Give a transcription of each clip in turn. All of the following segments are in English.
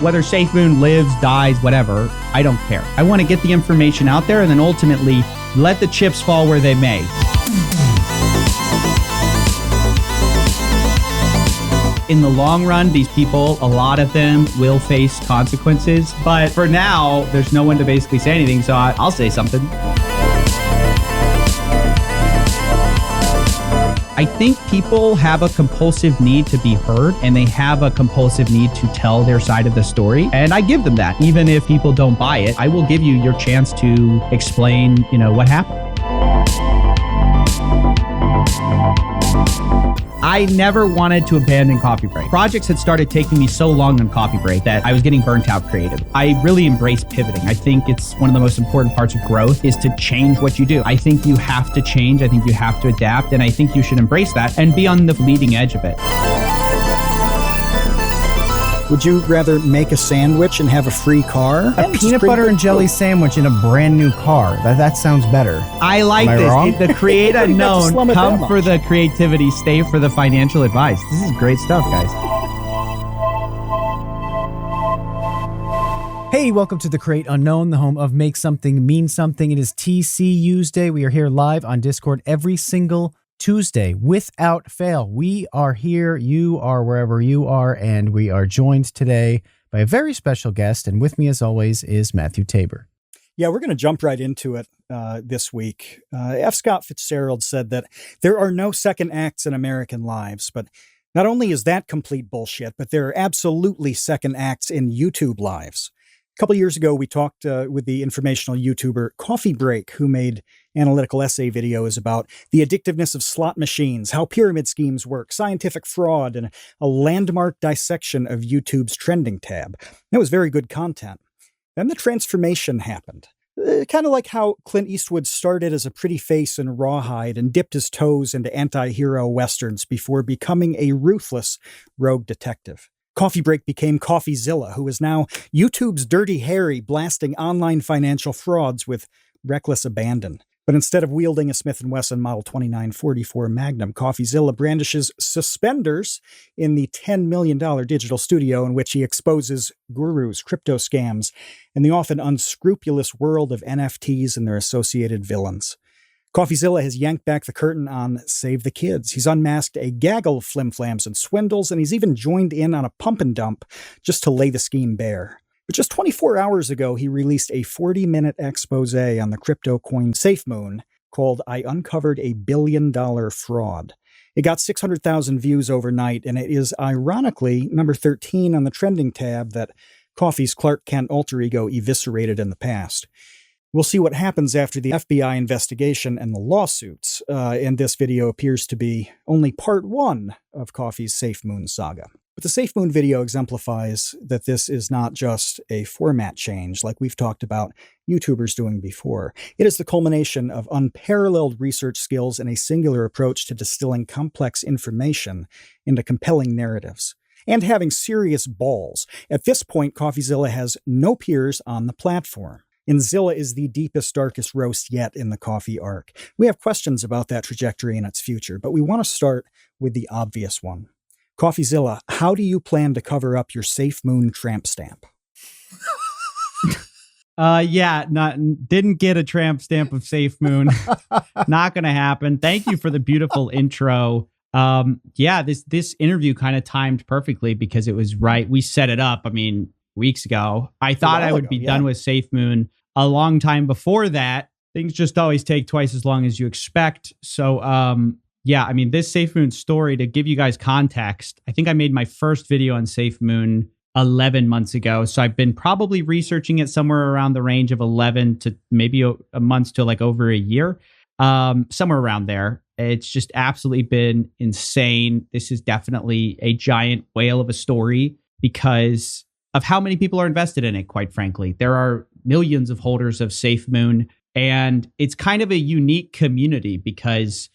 Whether Safemoon lives, dies, whatever, I don't care. I want to get the information out there and then ultimately let the chips fall where they may. In the long run, these people, a lot of them will face consequences. But for now, there's no one to basically say anything, so I'll say something. I think people have a compulsive need to be heard, and they have a compulsive need to tell their side of the story. And I give them that. Even if people don't buy it, I will give you your chance to explain, what happened. I never wanted to abandon Coffee Break. Projects had started taking me so long on Coffee Break that I was getting burnt out creative. I really embrace pivoting. I think it's one of the most important parts of growth is to change what you do. I think you have to change. I think you have to adapt. And I think you should embrace that and be on the leading edge of it. Would you rather make a sandwich and have a free car? A peanut butter and jelly sandwich in a brand new car. That sounds better. I like this. Wrong? The create unknown, come for the creativity, stay for the financial advice. This is great stuff, guys. Hey, welcome to the Create Unknown, the home of Make Something Mean Something. It is TCU's Day. We are here live on Discord every single Tuesday without fail. We are here, you are wherever you are, and we are joined today by a very special guest. And with me, as always, is Matthew Tabor. Yeah, we're going to jump right into it this week. F. Scott Fitzgerald said that there are no second acts in American lives, but not only is that complete bullshit, but there are absolutely second acts in YouTube lives. A couple years ago, we talked with the informational YouTuber Coffee Break, who made analytical essay videos about the addictiveness of slot machines, how pyramid schemes work, scientific fraud, and a landmark dissection of YouTube's trending tab. That was very good content. Then the transformation happened. Kind of like how Clint Eastwood started as a pretty face in Rawhide and dipped his toes into anti-hero westerns before becoming a ruthless rogue detective. Coffee Break became CoffeeZilla, who is now YouTube's Dirty Harry blasting online financial frauds with reckless abandon. But instead of wielding a Smith & Wesson Model 2944 Magnum, CoffeeZilla brandishes suspenders in the $10 million digital studio in which he exposes gurus, crypto scams, and the often unscrupulous world of NFTs and their associated villains. CoffeeZilla has yanked back the curtain on Save the Kids. He's unmasked a gaggle of flimflams and swindles, and he's even joined in on a pump and dump just to lay the scheme bare. But just 24 hours ago, he released a 40-minute expose on the crypto coin Safemoon called I Uncovered a $1 Billion Fraud. It got 600,000 views overnight, and it is ironically number 13 on the trending tab that Coffee's Clark Kent alter ego eviscerated in the past. We'll see what happens after the FBI investigation and the lawsuits, and this video appears to be only part one of Coffee's Safemoon saga. But the Safemoon video exemplifies that this is not just a format change like we've talked about YouTubers doing before. It is the culmination of unparalleled research skills and a singular approach to distilling complex information into compelling narratives. And having serious balls. At this point, CoffeeZilla has no peers on the platform. And Zilla is the deepest, darkest roast yet in the Coffee arc. We have questions about that trajectory and its future, but we want to start with the obvious one. CoffeeZilla, how do you plan to cover up your Safemoon tramp stamp? Didn't get a tramp stamp of Safemoon. Not going to happen. Thank you for the beautiful intro. This interview kind of timed perfectly because it was right. We set it up, weeks ago. I thought I would be done with Safemoon a long time before that. Things just always take twice as long as you expect. So, this Safemoon story, to give you guys context, I think I made my first video on Safemoon 11 months ago. So I've been probably researching it somewhere around the range of 11 to maybe a month to like over a year, somewhere around there. It's just absolutely been insane. This is definitely a giant whale of a story because of how many people are invested in it, quite frankly. There are millions of holders of Safemoon, and it's kind of a unique community because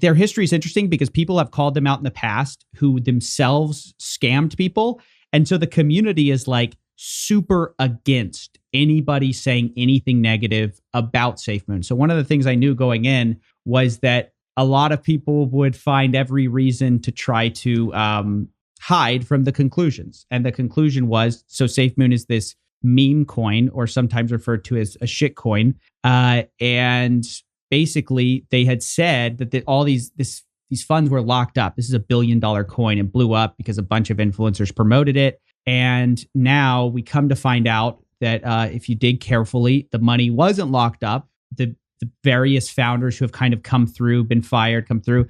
their history is interesting because people have called them out in the past who themselves scammed people. And so the community is like super against anybody saying anything negative about Safemoon. So one of the things I knew going in was that a lot of people would find every reason to try to hide from the conclusions. And the conclusion was, so Safemoon is this meme coin, or sometimes referred to as a shit coin. And basically they had said that all these funds were locked up. This is $1 billion coin and blew up because a bunch of influencers promoted it. And now we come to find out that if you dig carefully, the money wasn't locked up. The various founders who have kind of come through, been fired, come through,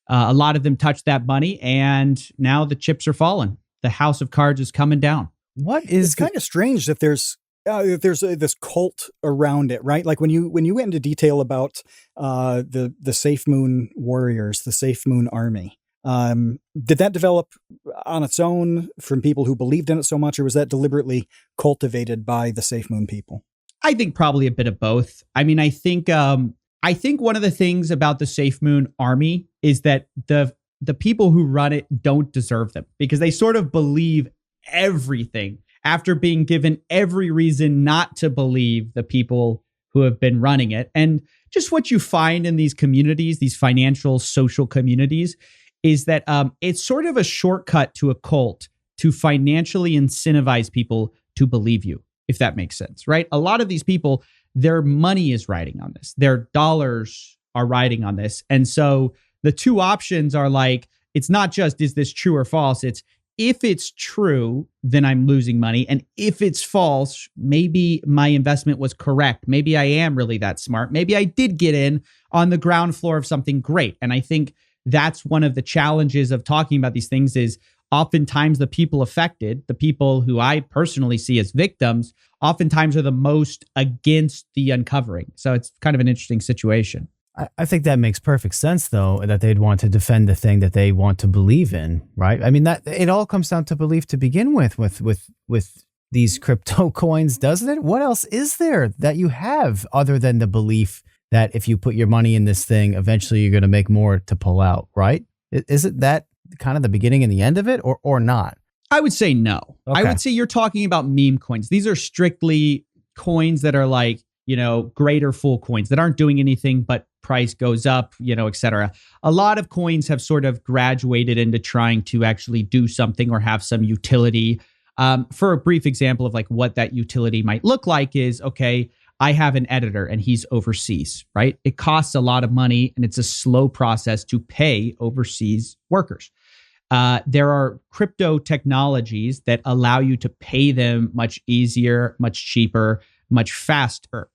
a lot of them touched that money, and now the chips are falling. The house of cards is coming down. It's kind of strange that there's this cult around it, right? Like when you went into detail about the Safemoon warriors, the Safemoon army. Did that develop on its own from people who believed in it so much, or was that deliberately cultivated by the Safemoon people? I think probably a bit of both. I mean, I think one of the things about the Safemoon army is that the people who run it don't deserve them, because they sort of believe everything after being given every reason not to believe the people who have been running it. And just what you find in these communities, these financial, social communities, is that it's sort of a shortcut to a cult to financially incentivize people to believe you, if that makes sense, right? A lot of these people, their money is riding on this. Their dollars are riding on this. And so the two options are like, it's not just, is this true or false? It's, if it's true, then I'm losing money. And if it's false, maybe my investment was correct. Maybe I am really that smart. Maybe I did get in on the ground floor of something great. And I think that's one of the challenges of talking about these things is oftentimes the people affected, the people who I personally see as victims, oftentimes are the most against the uncovering. So it's kind of an interesting situation. I think that makes perfect sense, though, that they'd want to defend the thing that they want to believe in, right? I mean, that it all comes down to belief to begin with these crypto coins, doesn't it? What else is there that you have other than the belief that if you put your money in this thing, eventually you're going to make more to pull out, right? Isn't that kind of the beginning and the end of it, or not? I would say no. Okay. I would say you're talking about meme coins. These are strictly coins that are like, greater full coins that aren't doing anything but price goes up, et cetera. A lot of coins have sort of graduated into trying to actually do something or have some utility. For a brief example of like what that utility might look like is, okay, I have an editor and he's overseas, right? It costs a lot of money and it's a slow process to pay overseas workers. There are crypto technologies that allow you to pay them much easier, much cheaper, much faster.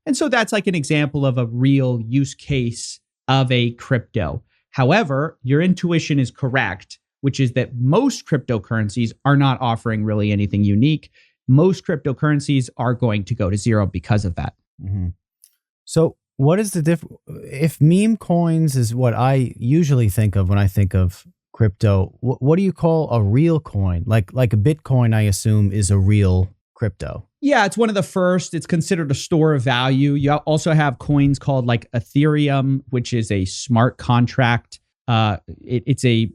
And so that's like an example of a real use case of a crypto. However, your intuition is correct, which is that most cryptocurrencies are not offering really anything unique. Most cryptocurrencies are going to go to zero because of that. Mm-hmm. So what is the difference? If meme coins is what I usually think of when I think of crypto, what do you call a real coin? Like a Bitcoin, I assume, is a real crypto. Yeah, it's one of the first. It's considered a store of value. You also have coins called like Ethereum, which is a smart contract. It's a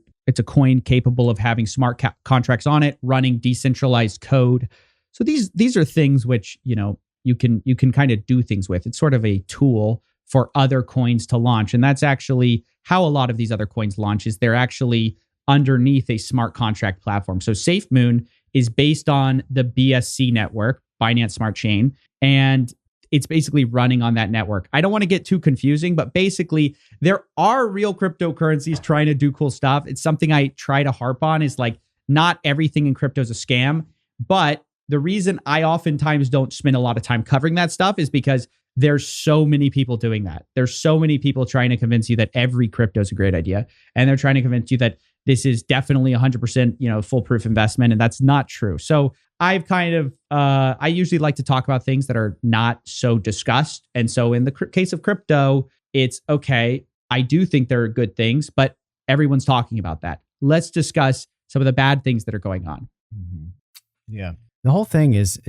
coin capable of having smart contracts on it, running decentralized code. So these are things which you can kind of do things with. It's sort of a tool for other coins to launch, and that's actually how a lot of these other coins launch. Is they're actually underneath a smart contract platform. So Safemoon is based on the BSC network, Binance Smart Chain, and it's basically running on that network. I don't want to get too confusing, but basically there are real cryptocurrencies trying to do cool stuff. It's something I try to harp on is like, not everything in crypto is a scam, but the reason I oftentimes don't spend a lot of time covering that stuff is because there's so many people doing that. There's so many people trying to convince you that every crypto is a great idea. And they're trying to convince you that this is definitely 100%, foolproof investment. And that's not true. So I've kind of, I usually like to talk about things that are not so discussed. And so in the case of crypto, it's okay. I do think there are good things, but everyone's talking about that. Let's discuss some of the bad things that are going on. Mm-hmm. Yeah. The whole thing is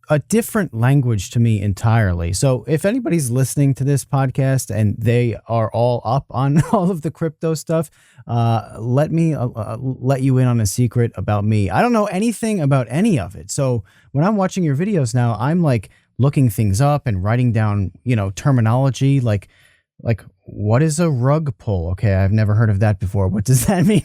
a different language to me entirely. So if anybody's listening to this podcast and they are all up on all of the crypto stuff, let me let you in on a secret about me. I don't know anything about any of it. So when I'm watching your videos now, I'm like looking things up and writing down, terminology like what is a rug pull? Okay, I've never heard of that before. What does that mean?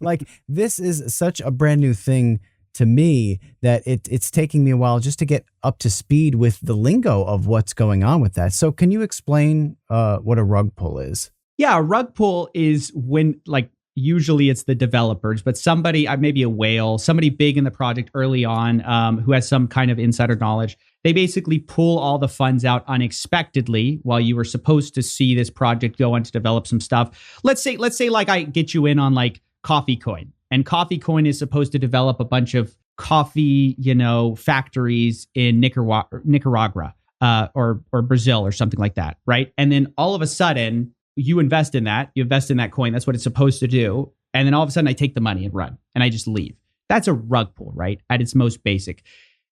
Like, this is such a brand new thing to me that it's taking me a while just to get up to speed with the lingo of what's going on with that. So can you explain what a rug pull is? Yeah, a rug pull is when, like, usually it's the developers, but somebody, maybe a whale, somebody big in the project early on, who has some kind of insider knowledge. They basically pull all the funds out unexpectedly while you were supposed to see this project go on to develop some stuff. Let's say like I get you in on like Coffee Coin, and Coffee Coin is supposed to develop a bunch of coffee, factories in Nicaragua, or Brazil or something like that, right? And then all of a sudden, you invest in that coin. That's what it's supposed to do. And then all of a sudden I take the money and run and I just leave. That's a rug pull, right? At its most basic.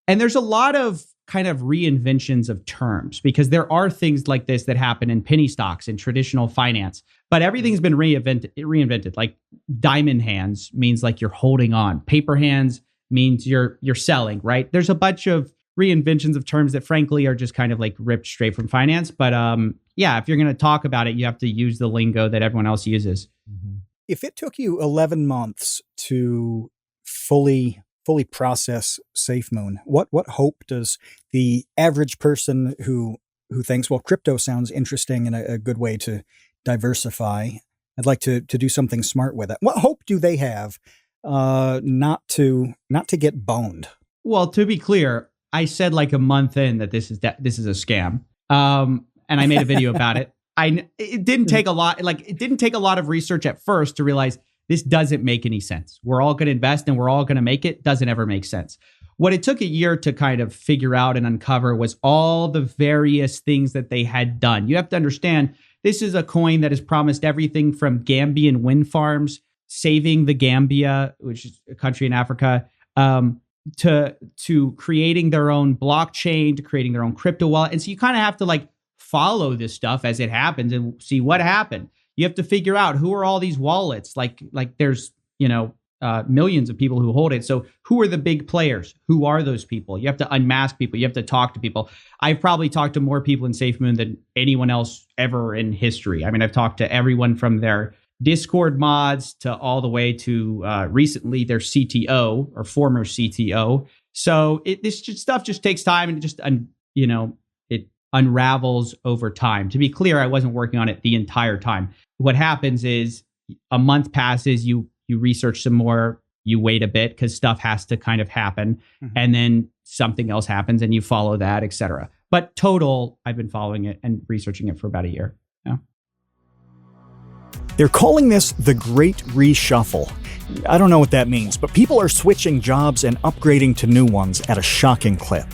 And there's a lot of kind of reinventions of terms, because there are things like this that happen in penny stocks and traditional finance, but everything's been reinvented. Like diamond hands means like you're holding on. Paper hands means you're selling, right? There's a bunch of reinventions of terms that frankly are just kind of like ripped straight from finance. But yeah, if you're going to talk about it, you have to use the lingo that everyone else uses. Mm-hmm. If it took you 11 months to fully process Safemoon, what hope does the average person who thinks, well, crypto sounds interesting and a good way to diversify, I'd like to do something smart with it. What hope do they have not to get boned? Well, to be clear, I said like a month in that this is a scam. And I made a video about it. It didn't take a lot. Like, it didn't take a lot of research at first to realize this doesn't make any sense. We're all going to invest and we're all going to make it. Doesn't ever make sense. What it took a year to kind of figure out and uncover was all the various things that they had done. You have to understand, this is a coin that has promised everything from Gambian wind farms, saving the Gambia, which is a country in Africa, to creating their own blockchain, to creating their own crypto wallet. And so you kind of have to like follow this stuff as it happens and see what happened. You have to figure out who are all these wallets. Like there's, millions of people who hold it. So who are the big players? Who are those people? You have to unmask people. You have to talk to people. I've probably talked to more people in Safemoon than anyone else ever in history. I mean, I've talked to everyone from their Discord mods to all the way to recently their CTO or former CTO. So this stuff just takes time, and it unravels over time. To be clear, I wasn't working on it the entire time. What happens is a month passes, you research some more, you wait a bit because stuff has to kind of happen, and then something else happens and you follow that, etc. But total, I've been following it and researching it for about a year. Yeah. They're calling this the Great Reshuffle. I don't know what that means, but people are switching jobs and upgrading to new ones at a shocking clip.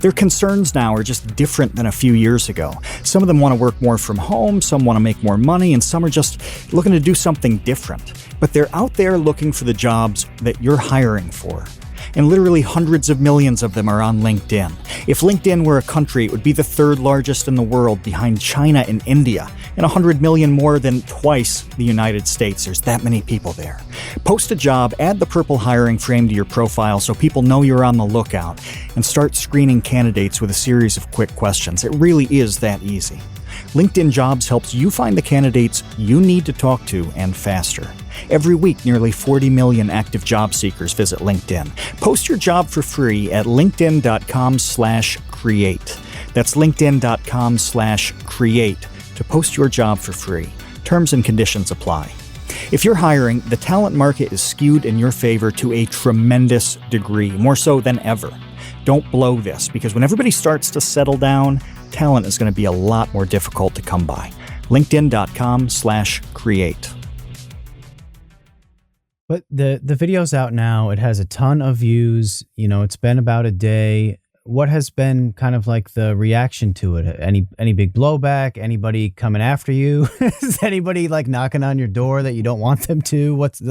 Their concerns now are just different than a few years ago. Some of them want to work more from home, some want to make more money, and some are just looking to do something different. But they're out there looking for the jobs that you're hiring for. And literally hundreds of millions of them are on LinkedIn. If LinkedIn were a country, it would be the third largest in the world behind China and India, and 100 million more than twice the United States. There's that many people there. Post a job, add the purple hiring frame to your profile so people know you're on the lookout, and start screening candidates with a series of quick questions. It really is that easy. LinkedIn Jobs helps you find the candidates you need to talk to, and faster. Every week, nearly 40 million active job seekers visit LinkedIn. Post your job for free at linkedin.com/create. That's linkedin.com/create to post your job for free. Terms and conditions apply. If you're hiring, the talent market is skewed in your favor to a tremendous degree, more so than ever. Don't blow this, because when everybody starts to settle down, talent is going to be a lot more difficult to come by. LinkedIn.com/create. But the video's out now. It has a ton of views. It's been about a day. What has been kind of like the reaction to it? Any big blowback? Anybody coming after you? Is anybody like knocking on your door that you don't want them to? What's it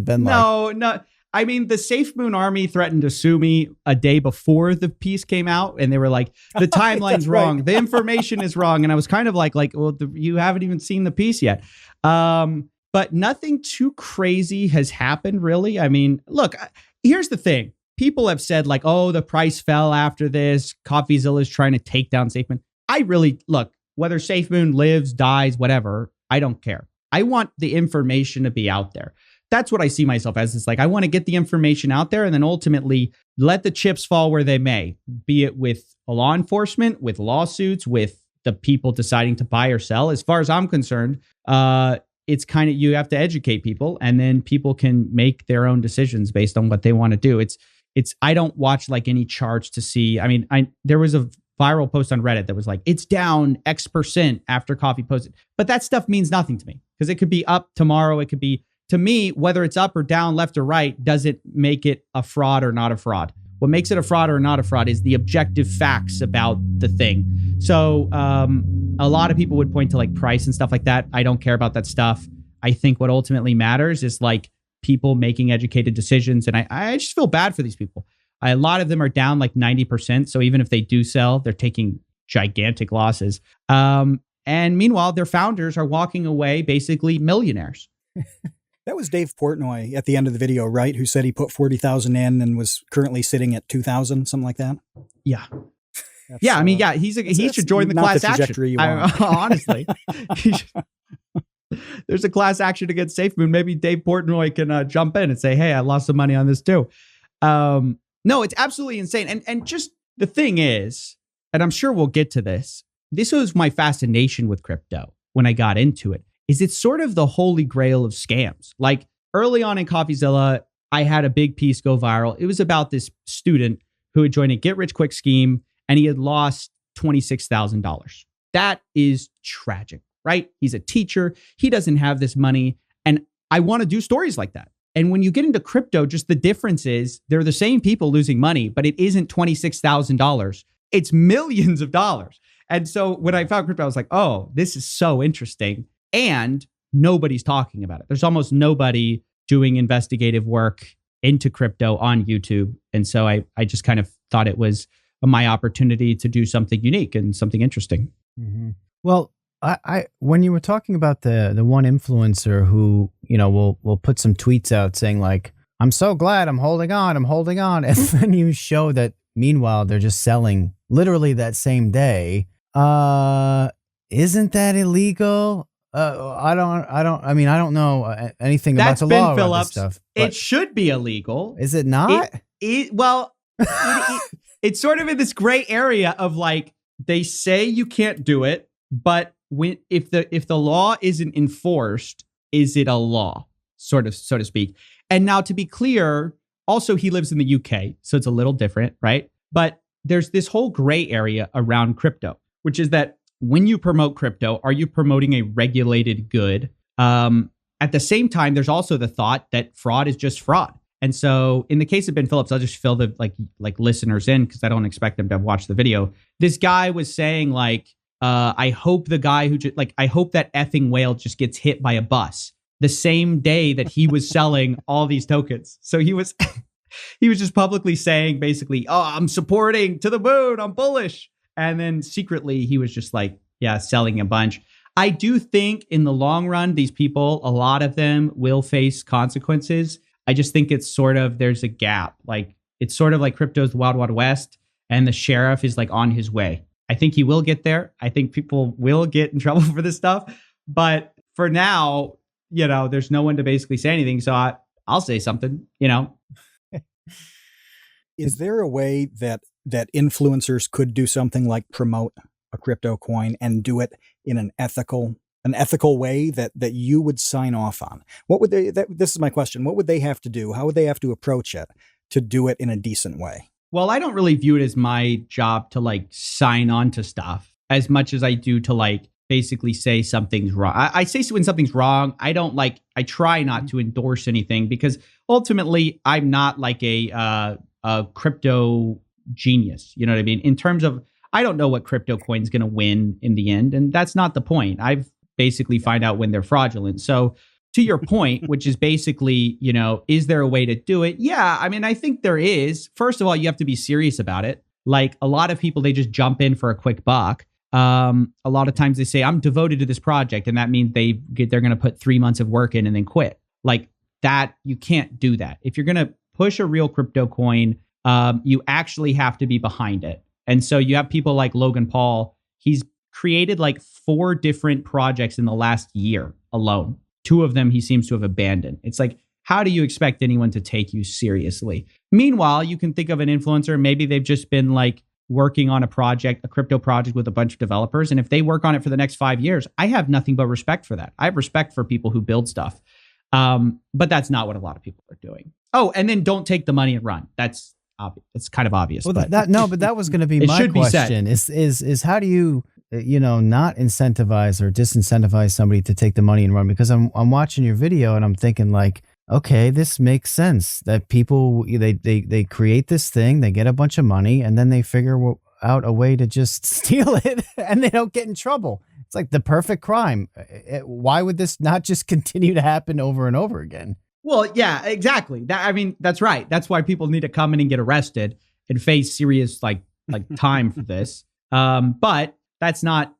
been like? No. I mean, the Safemoon army threatened to sue me a day before the piece came out, and they were like, the timeline's wrong. Right. The information is wrong. And I was kind of like, well, you haven't even seen the piece yet. But nothing too crazy has happened, really. I mean, look, here's the thing. People have said like, oh, the price fell after this. CoffeeZilla is trying to take down Safemoon. whether Safemoon lives, dies, whatever, I don't care. I want the information to be out there. That's what I see myself as. It's like, I want to get the information out there and then ultimately let the chips fall where they may, be it with law enforcement, with lawsuits, with the people deciding to buy or sell. As far as I'm concerned, it's kind of, you have to educate people and then people can make their own decisions based on what they want to do. I don't watch like any charts to see. I mean, there was a viral post on Reddit that was like, it's down X% after Coffee posted. But that stuff means nothing to me because it could be up tomorrow. It could be, to me, whether it's up or down, left or right, doesn't make it a fraud or not a fraud. What makes it a fraud or not a fraud is the objective facts about the thing. So a lot of people would point to like price and stuff like that. I don't care about that stuff. I think what ultimately matters is like people making educated decisions. And I just feel bad for these people. A lot of them are down like 90%. So even if they do sell, they're taking gigantic losses. And meanwhile, their founders are walking away basically millionaires. That was Dave Portnoy at the end of the video, right? Who said he put 40,000 in and was currently sitting at 2,000, something like that. Yeah. I mean, yeah, he should join the class action. Honestly, there's a class action against Safemoon. Maybe Dave Portnoy can jump in and say, hey, I lost some money on this too. No, it's absolutely insane. And just the thing is, and I'm sure we'll get to this, this was my fascination with crypto when I got into it, is it's sort of the holy grail of scams. Like early on in CoffeeZilla, I had a big piece go viral. It was about this student who had joined a get-rich-quick scheme and he had lost $26,000. That is tragic, right? He's a teacher. He doesn't have this money. And I want to do stories like that. And when you get into crypto, just the difference is they're the same people losing money, but it isn't $26,000. It's millions of dollars. And so when I found crypto, I was like, oh, this is so interesting. And nobody's talking about it. There's almost nobody doing investigative work into crypto on YouTube. And so I just kind of thought it was my opportunity to do something unique and something interesting. Mm-hmm. Well, I when you were talking about the one influencer who, will put some tweets out saying like, I'm so glad I'm holding on. And then you show that meanwhile, they're just selling literally that same day. Isn't that illegal? I don't know anything That's about the law Phillips. about this stuff. It should be illegal. Is it not? It's sort of in this gray area of like, they say you can't do it, but if the law isn't enforced, is it a law, sort of, so to speak? And now to be clear, also he lives in the UK, so it's a little different, right? But there's this whole gray area around crypto, which is that when you promote crypto, are you promoting a regulated good? At the same time, there's also the thought that fraud is just fraud. And so in the case of Ben Phillips, I'll just fill the like listeners in because I don't expect them to have watched the video. This guy was saying like, I hope the guy who I hope that effing whale just gets hit by a bus the same day that he was selling all these tokens. So he was just publicly saying basically, oh, I'm supporting to the moon. I'm bullish. And then secretly he was just like, yeah, selling a bunch. I do think in the long run, these people, a lot of them will face consequences. I just think it's sort of, there's a gap. Like it's sort of like crypto's the Wild Wild West and the sheriff is like on his way. I think he will get there. I think people will get in trouble for this stuff. But for now, there's no one to basically say anything. So I'll say something, Is there a way that influencers could do something like promote a crypto coin and do it in an ethical way that you would sign off on? What would they, this is my question. What would they have to do? How would they have to approach it to do it in a decent way? Well, I don't really view it as my job to like sign on to stuff as much as I do to like basically say something's wrong. I say when something's wrong, I try not to endorse anything because ultimately I'm not like a crypto genius. You know what I mean? In terms of, I don't know what crypto coin's going to win in the end. And that's not the point. I've basically find out when they're fraudulent. So to your point, which is basically, is there a way to do it? Yeah. I mean, I think there is. First of all, you have to be serious about it. Like a lot of people, they just jump in for a quick buck. A lot of times they say, I'm devoted to this project. And that means they're going to put 3 months of work in and then quit. Like that, you can't do that. If you're going to push a real crypto coin, you actually have to be behind it. And so you have people like Logan Paul. He's created like 4 different projects in the last year alone. 2 of them he seems to have abandoned. It's like, how do you expect anyone to take you seriously? Meanwhile, you can think of an influencer, maybe they've just been like working on a project, a crypto project with a bunch of developers. And if they work on it for the next 5 years, I have nothing but respect for that. I have respect for people who build stuff. But that's not what a lot of people are doing. Oh, and then don't take the money and run. That's obvious. It's kind of obvious. Well, but that was going to be my question. Is how do you not incentivize or disincentivize somebody to take the money and run? Because I'm watching your video and I'm thinking like, okay, this makes sense that people they create this thing, they get a bunch of money, and then they figure out a way to just steal it, and they don't get in trouble. It's like the perfect crime. Why would this not just continue to happen over and over again? Well, yeah, exactly. That's right. That's why people need to come in and get arrested and face serious like time for this. But that's not,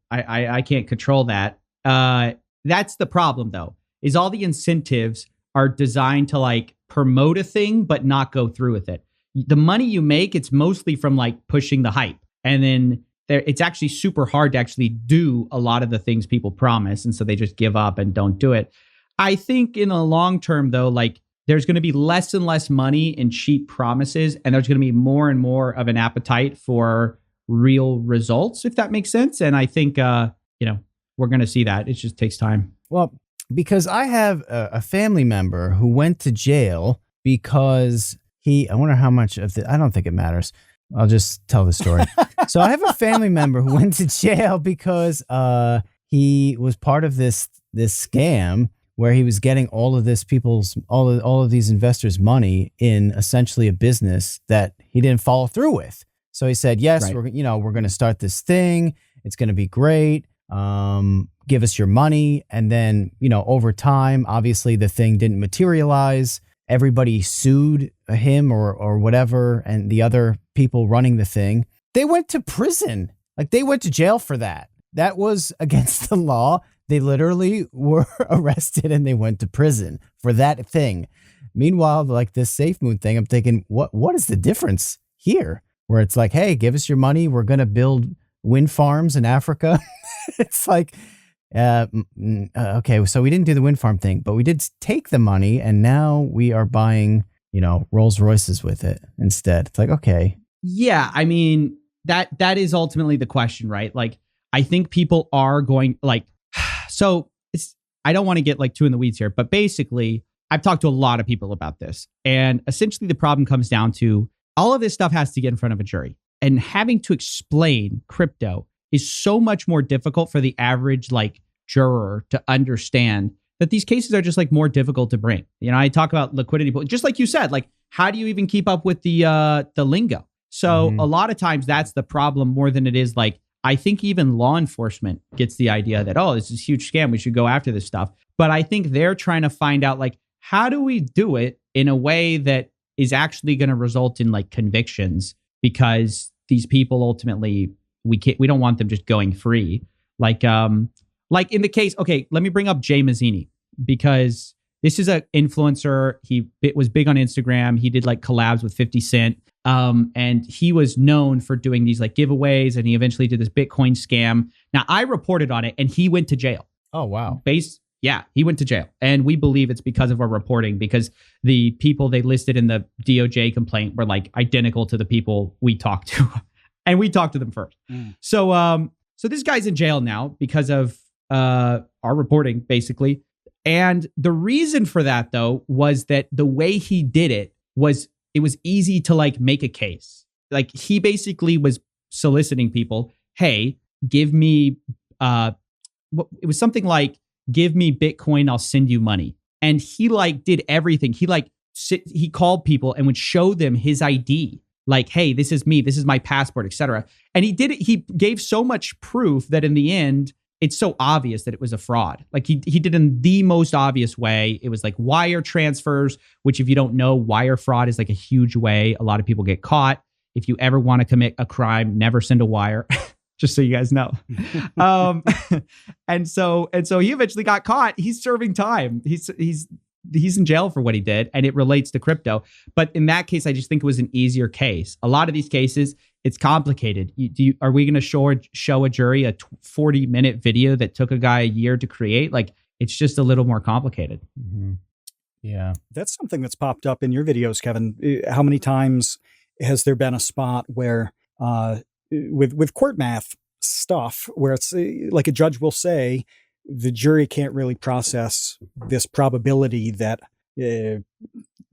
I can't control that. That's the problem though, is all the incentives are designed to like promote a thing, but not go through with it. The money you make, it's mostly from like pushing the hype. And then it's actually super hard to actually do a lot of the things people promise. And so they just give up and don't do it. I think in the long term, though, like there's going to be less and less money in cheap promises, and there's going to be more and more of an appetite for real results, if that makes sense. And I think, we're going to see that. It just takes time. Well, because I have a family member who went to jail because I wonder how much of I don't think it matters. I'll just tell the story. So I have a family member who went to jail because he was part of this scam where he was getting all of these investors' money in essentially a business that he didn't follow through with. So he said, yes, right. We're going to start this thing. It's going to be great. Give us your money. And then, over time, obviously the thing didn't materialize. Everybody sued him or whatever. And the other people running the thing, they went to prison. Like they went to jail for that. That was against the law. They literally were arrested and they went to prison for that thing. Meanwhile, like this Safemoon thing, I'm thinking, what is the difference here? Where it's like, hey, give us your money. We're going to build wind farms in Africa. It's like, okay, so we didn't do the wind farm thing, but we did take the money and now we are buying, Rolls Royces with it instead. It's like, okay. Yeah, I mean, that is ultimately the question, right? Like, I think people are going like, so I don't want to get like too in the weeds here, but basically I've talked to a lot of people about this. And essentially the problem comes down to all of this stuff has to get in front of a jury, and having to explain crypto is so much more difficult for the average like juror to understand that these cases are just like more difficult to bring. I talk about liquidity, just like you said, like how do you even keep up with the lingo? So a lot of times that's the problem more than it is like, I think even law enforcement gets the idea that, oh, this is a huge scam, we should go after this stuff. But I think they're trying to find out like, how do we do it in a way that is actually going to result in like convictions, because these people ultimately, we don't want them just going free. Like in the case, okay, let me bring up Jay Mazzini, because this is an influencer. He was big on Instagram. He did like collabs with 50 Cent. And he was known for doing these like giveaways, and he eventually did this Bitcoin scam. Now I reported on it and he went to jail. Oh, wow. Yeah, he went to jail. And we believe it's because of our reporting, because the people they listed in the DOJ complaint were like identical to the people we talked to. And we talked to them first. So this guy's in jail now because of our reporting, basically. And the reason for that, though, was that the way he did it was easy to like make a case. Like he basically was soliciting people, hey, give me, it was something like, give me Bitcoin, I'll send you money. And he like did everything. He called people and would show them his ID. Like, hey, this is me, this is my passport, etc. And he did it. He gave so much proof that in the end, it's so obvious that it was a fraud. Like he did in the most obvious way. It was like wire transfers, which if you don't know, wire fraud is like a huge way a lot of people get caught. If you ever want to commit a crime, never send a wire, just so you guys know. And so he eventually got caught. He's serving time. He's in jail for what he did, and it relates to crypto. But in that case, I just think it was an easier case. A lot of these cases, it's complicated. Are we going to show a jury a 40-minute video that took a guy a year to create? Like, it's just a little more complicated. Mm-hmm. Yeah. That's something that's popped up in your videos, Kevin. How many times has there been a spot where with court math stuff where it's like a judge will say the jury can't really process this probability that the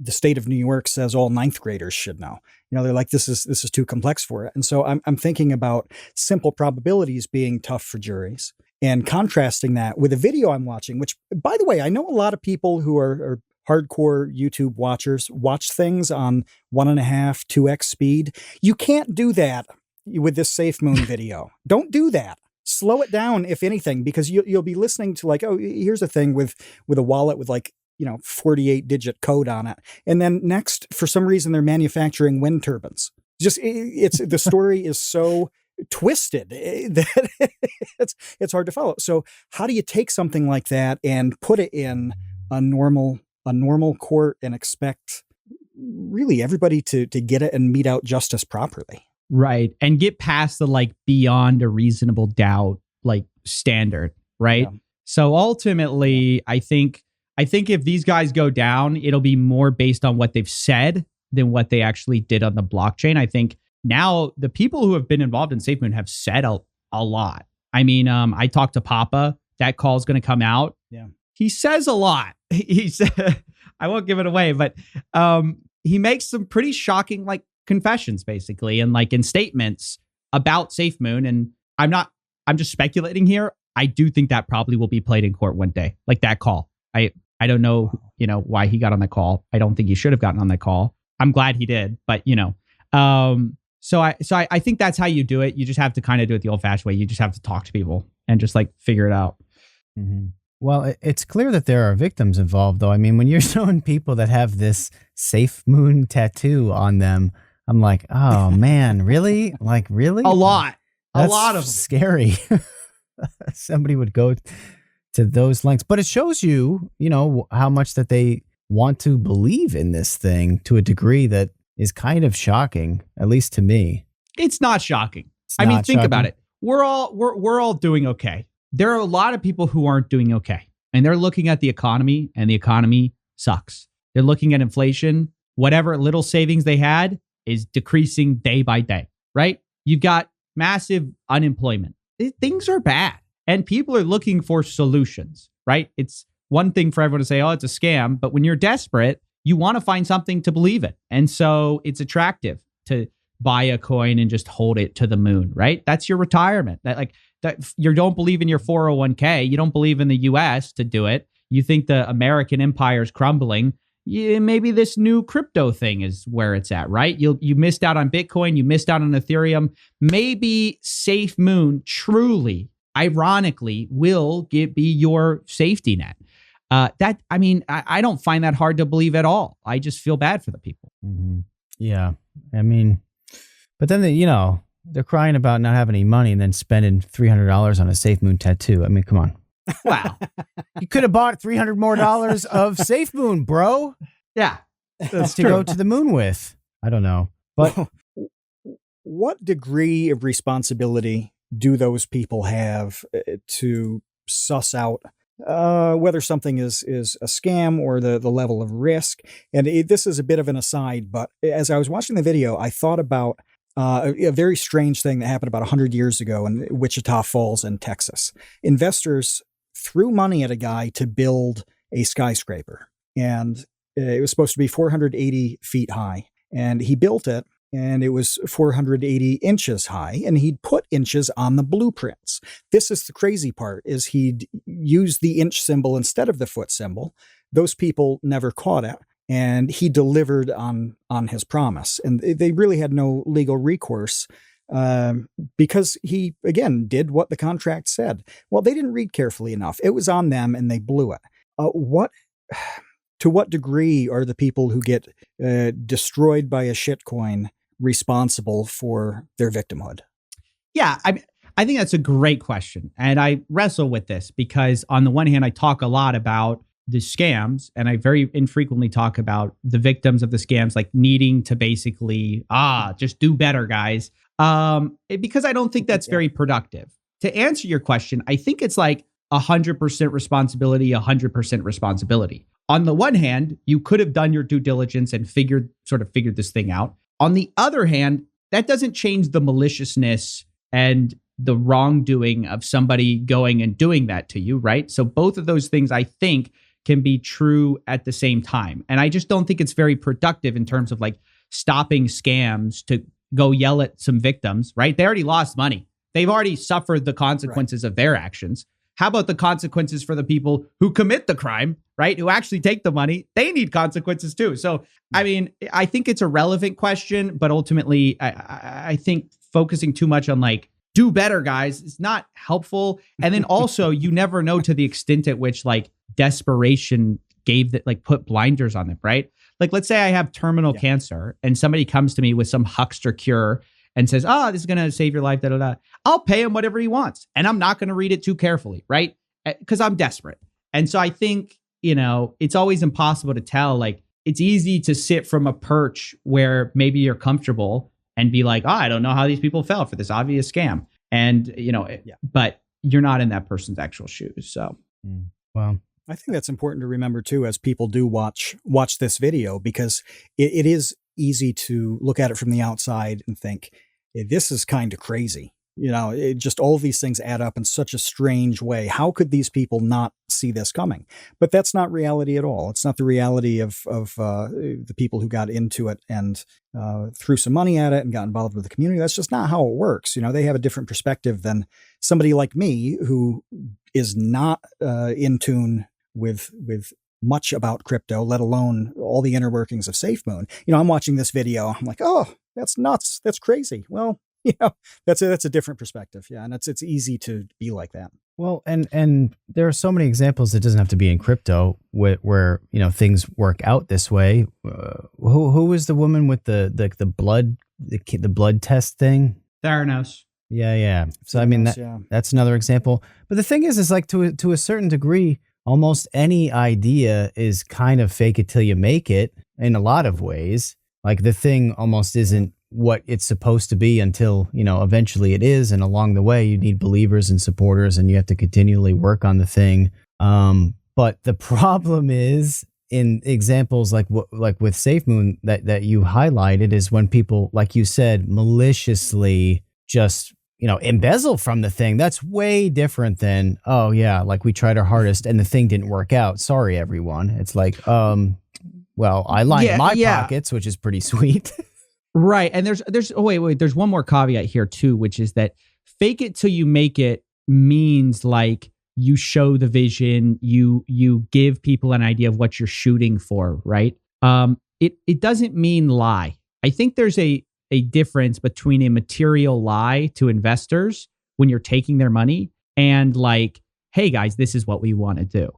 state of New York says all ninth graders should know. They're like, this is too complex for it. And so I'm thinking about simple probabilities being tough for juries and contrasting that with a video I'm watching, which, by the way, I know a lot of people who are hardcore YouTube watchers watch things on 1.5, 2x speed. You can't do that with this Safemoon video. Don't do that. Slow it down, if anything, because you'll be listening to like, oh, here's a thing with a wallet with like, 48-digit code on it. And then next, for some reason, they're manufacturing wind turbines. The story is so twisted that it's hard to follow. So how do you take something like that and put it in a normal court and expect really everybody to get it and mete out justice properly? Right. And get past the like beyond a reasonable doubt, like standard. Right. Yeah. So ultimately, I think if these guys go down, it'll be more based on what they've said than what they actually did on the blockchain. I think now the people who have been involved in Safemoon have said a lot. I mean, I talked to Papa. That call is going to come out. Yeah. He says a lot. He said, I won't give it away, but he makes some pretty shocking like confessions basically and like in statements about Safemoon. And I'm just speculating here. I do think that probably will be played in court one day, like that call. I don't know, why he got on the call. I don't think he should have gotten on the call. I'm glad he did, but so I think that's how you do it. You just have to kind of do it the old fashioned way. You just have to talk to people and just like figure it out. Mm-hmm. Well, it's clear that there are victims involved, though. I mean, when you're showing people that have this Safemoon tattoo on them, I'm like, oh man, really? Like, really? A lot of them. Scary. Somebody would go to those lengths, but it shows you, how much that they want to believe in this thing to a degree that is kind of shocking, at least to me. It's not shocking. Think about it. We're all doing okay. There are a lot of people who aren't doing okay, and they're looking at the economy, and the economy sucks. They're looking at inflation. Whatever little savings they had is decreasing day by day, right? You've got massive unemployment. Things are bad, and people are looking for solutions, right? It's one thing for everyone to say, oh, it's a scam, but when you're desperate, you want to find something to believe in. And so it's attractive to buy a coin and just hold it to the moon, right? That's your retirement. That you don't believe in your 401k. You don't believe in the US to do it. You think the American empire is crumbling. Maybe this new crypto thing is where it's at, right? You missed out on Bitcoin. You missed out on Ethereum. Maybe Safemoon truly, ironically, will be your safety net. I don't find that hard to believe at all. I just feel bad for the people. Mm-hmm. Yeah. But then they're crying about not having any money and then spending $300 on a Safemoon tattoo. Come on. Wow. You could have bought $300 more of Safemoon, bro. Yeah. That's to go to the moon with. I don't know. But what degree of responsibility do those people have to suss out whether something is a scam or the level of risk? And this is a bit of an aside, but as I was watching the video, I thought about a very strange thing that happened about 100 years ago in Wichita Falls in Texas. Investors threw money at a guy to build a skyscraper, and it was supposed to be 480 feet high, and he built it, and it was 480 inches high, and he'd put inches on the blueprints. This is the crazy part, is he'd used the inch symbol instead of the foot symbol. Those people never caught it, and he delivered on his promise. And they really had no legal recourse because he, again, did what the contract said. Well, they didn't read carefully enough. It was on them, and they blew it. To what degree are the people who get destroyed by a shitcoin responsible for their victimhood? Yeah, I think that's a great question. And I wrestle with this because on the one hand, I talk a lot about the scams, and I very infrequently talk about the victims of the scams, like needing to basically, just do better, guys. Because I don't think that's very productive. To answer your question, I think it's like 100% responsibility, 100% responsibility. On the one hand, you could have done your due diligence and figured this thing out. On the other hand, that doesn't change the maliciousness and the wrongdoing of somebody going and doing that to you, right? So both of those things, I think, can be true at the same time. And I just don't think it's very productive in terms of like stopping scams to go yell at some victims, right? They already lost money. They've already suffered the consequences of their actions. How about the consequences for the people who commit the crime, right? Who actually take the money? They need consequences too. So, I mean, I think it's a relevant question, but ultimately, I think focusing too much on like, do better, guys, is not helpful. And then also, you never know to the extent at which like desperation put blinders on them, right? Like, let's say I have terminal cancer and somebody comes to me with some huckster cure and says, this is going to save your life, da, da, da. I'll pay him whatever he wants. And I'm not going to read it too carefully, right? Because I'm desperate. And so I think, it's always impossible to tell. Like, it's easy to sit from a perch where maybe you're comfortable and be like, I don't know how these people fell for this obvious scam. And, but you're not in that person's actual shoes. So, Wow. I think that's important to remember too, as people do watch this video, because it is easy to look at it from the outside and think, this is kind of crazy. It just all of these things add up in such a strange way. How could these people not see this coming? But that's not reality at all. It's not the reality of the people who got into it and threw some money at it and got involved with the community. That's just not how it works. They have a different perspective than somebody like me who is not in tune with much about crypto, let alone all the inner workings of Safemoon. I'm watching this video. I'm like, oh, that's nuts. That's crazy. Well, that's a different perspective. Yeah. And it's easy to be like that. Well, and there are so many examples. It doesn't have to be in crypto where things work out this way. Who was the woman with the blood test thing? Theranos. Yeah. So I mean that's another example. But the thing is like to a certain degree, almost any idea is kind of fake it till you make it in a lot of ways. Like the thing almost isn't what it's supposed to be until, eventually it is. And along the way, you need believers and supporters, and you have to continually work on the thing. But the problem is in examples like with Safemoon that you highlighted is when people, like you said, maliciously just, embezzle from the thing. That's way different than, like we tried our hardest and the thing didn't work out. Sorry, everyone. It's like, well, I lined my pockets, which is pretty sweet. Right. And there's one more caveat here too, which is that fake it till you make it means like you show the vision, you give people an idea of what you're shooting for, right? It doesn't mean lie. I think there's a difference between a material lie to investors when you're taking their money and like, hey guys, this is what we want to do.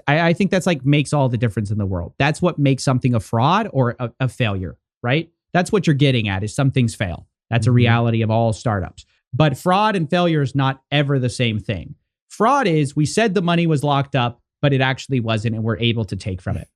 I think that's like makes all the difference in the world. That's what makes something a fraud or a failure, right? That's what you're getting at is some things fail. That's a reality of all startups. But fraud and failure is not ever the same thing. Fraud is we said the money was locked up, but it actually wasn't and we're able to take from it.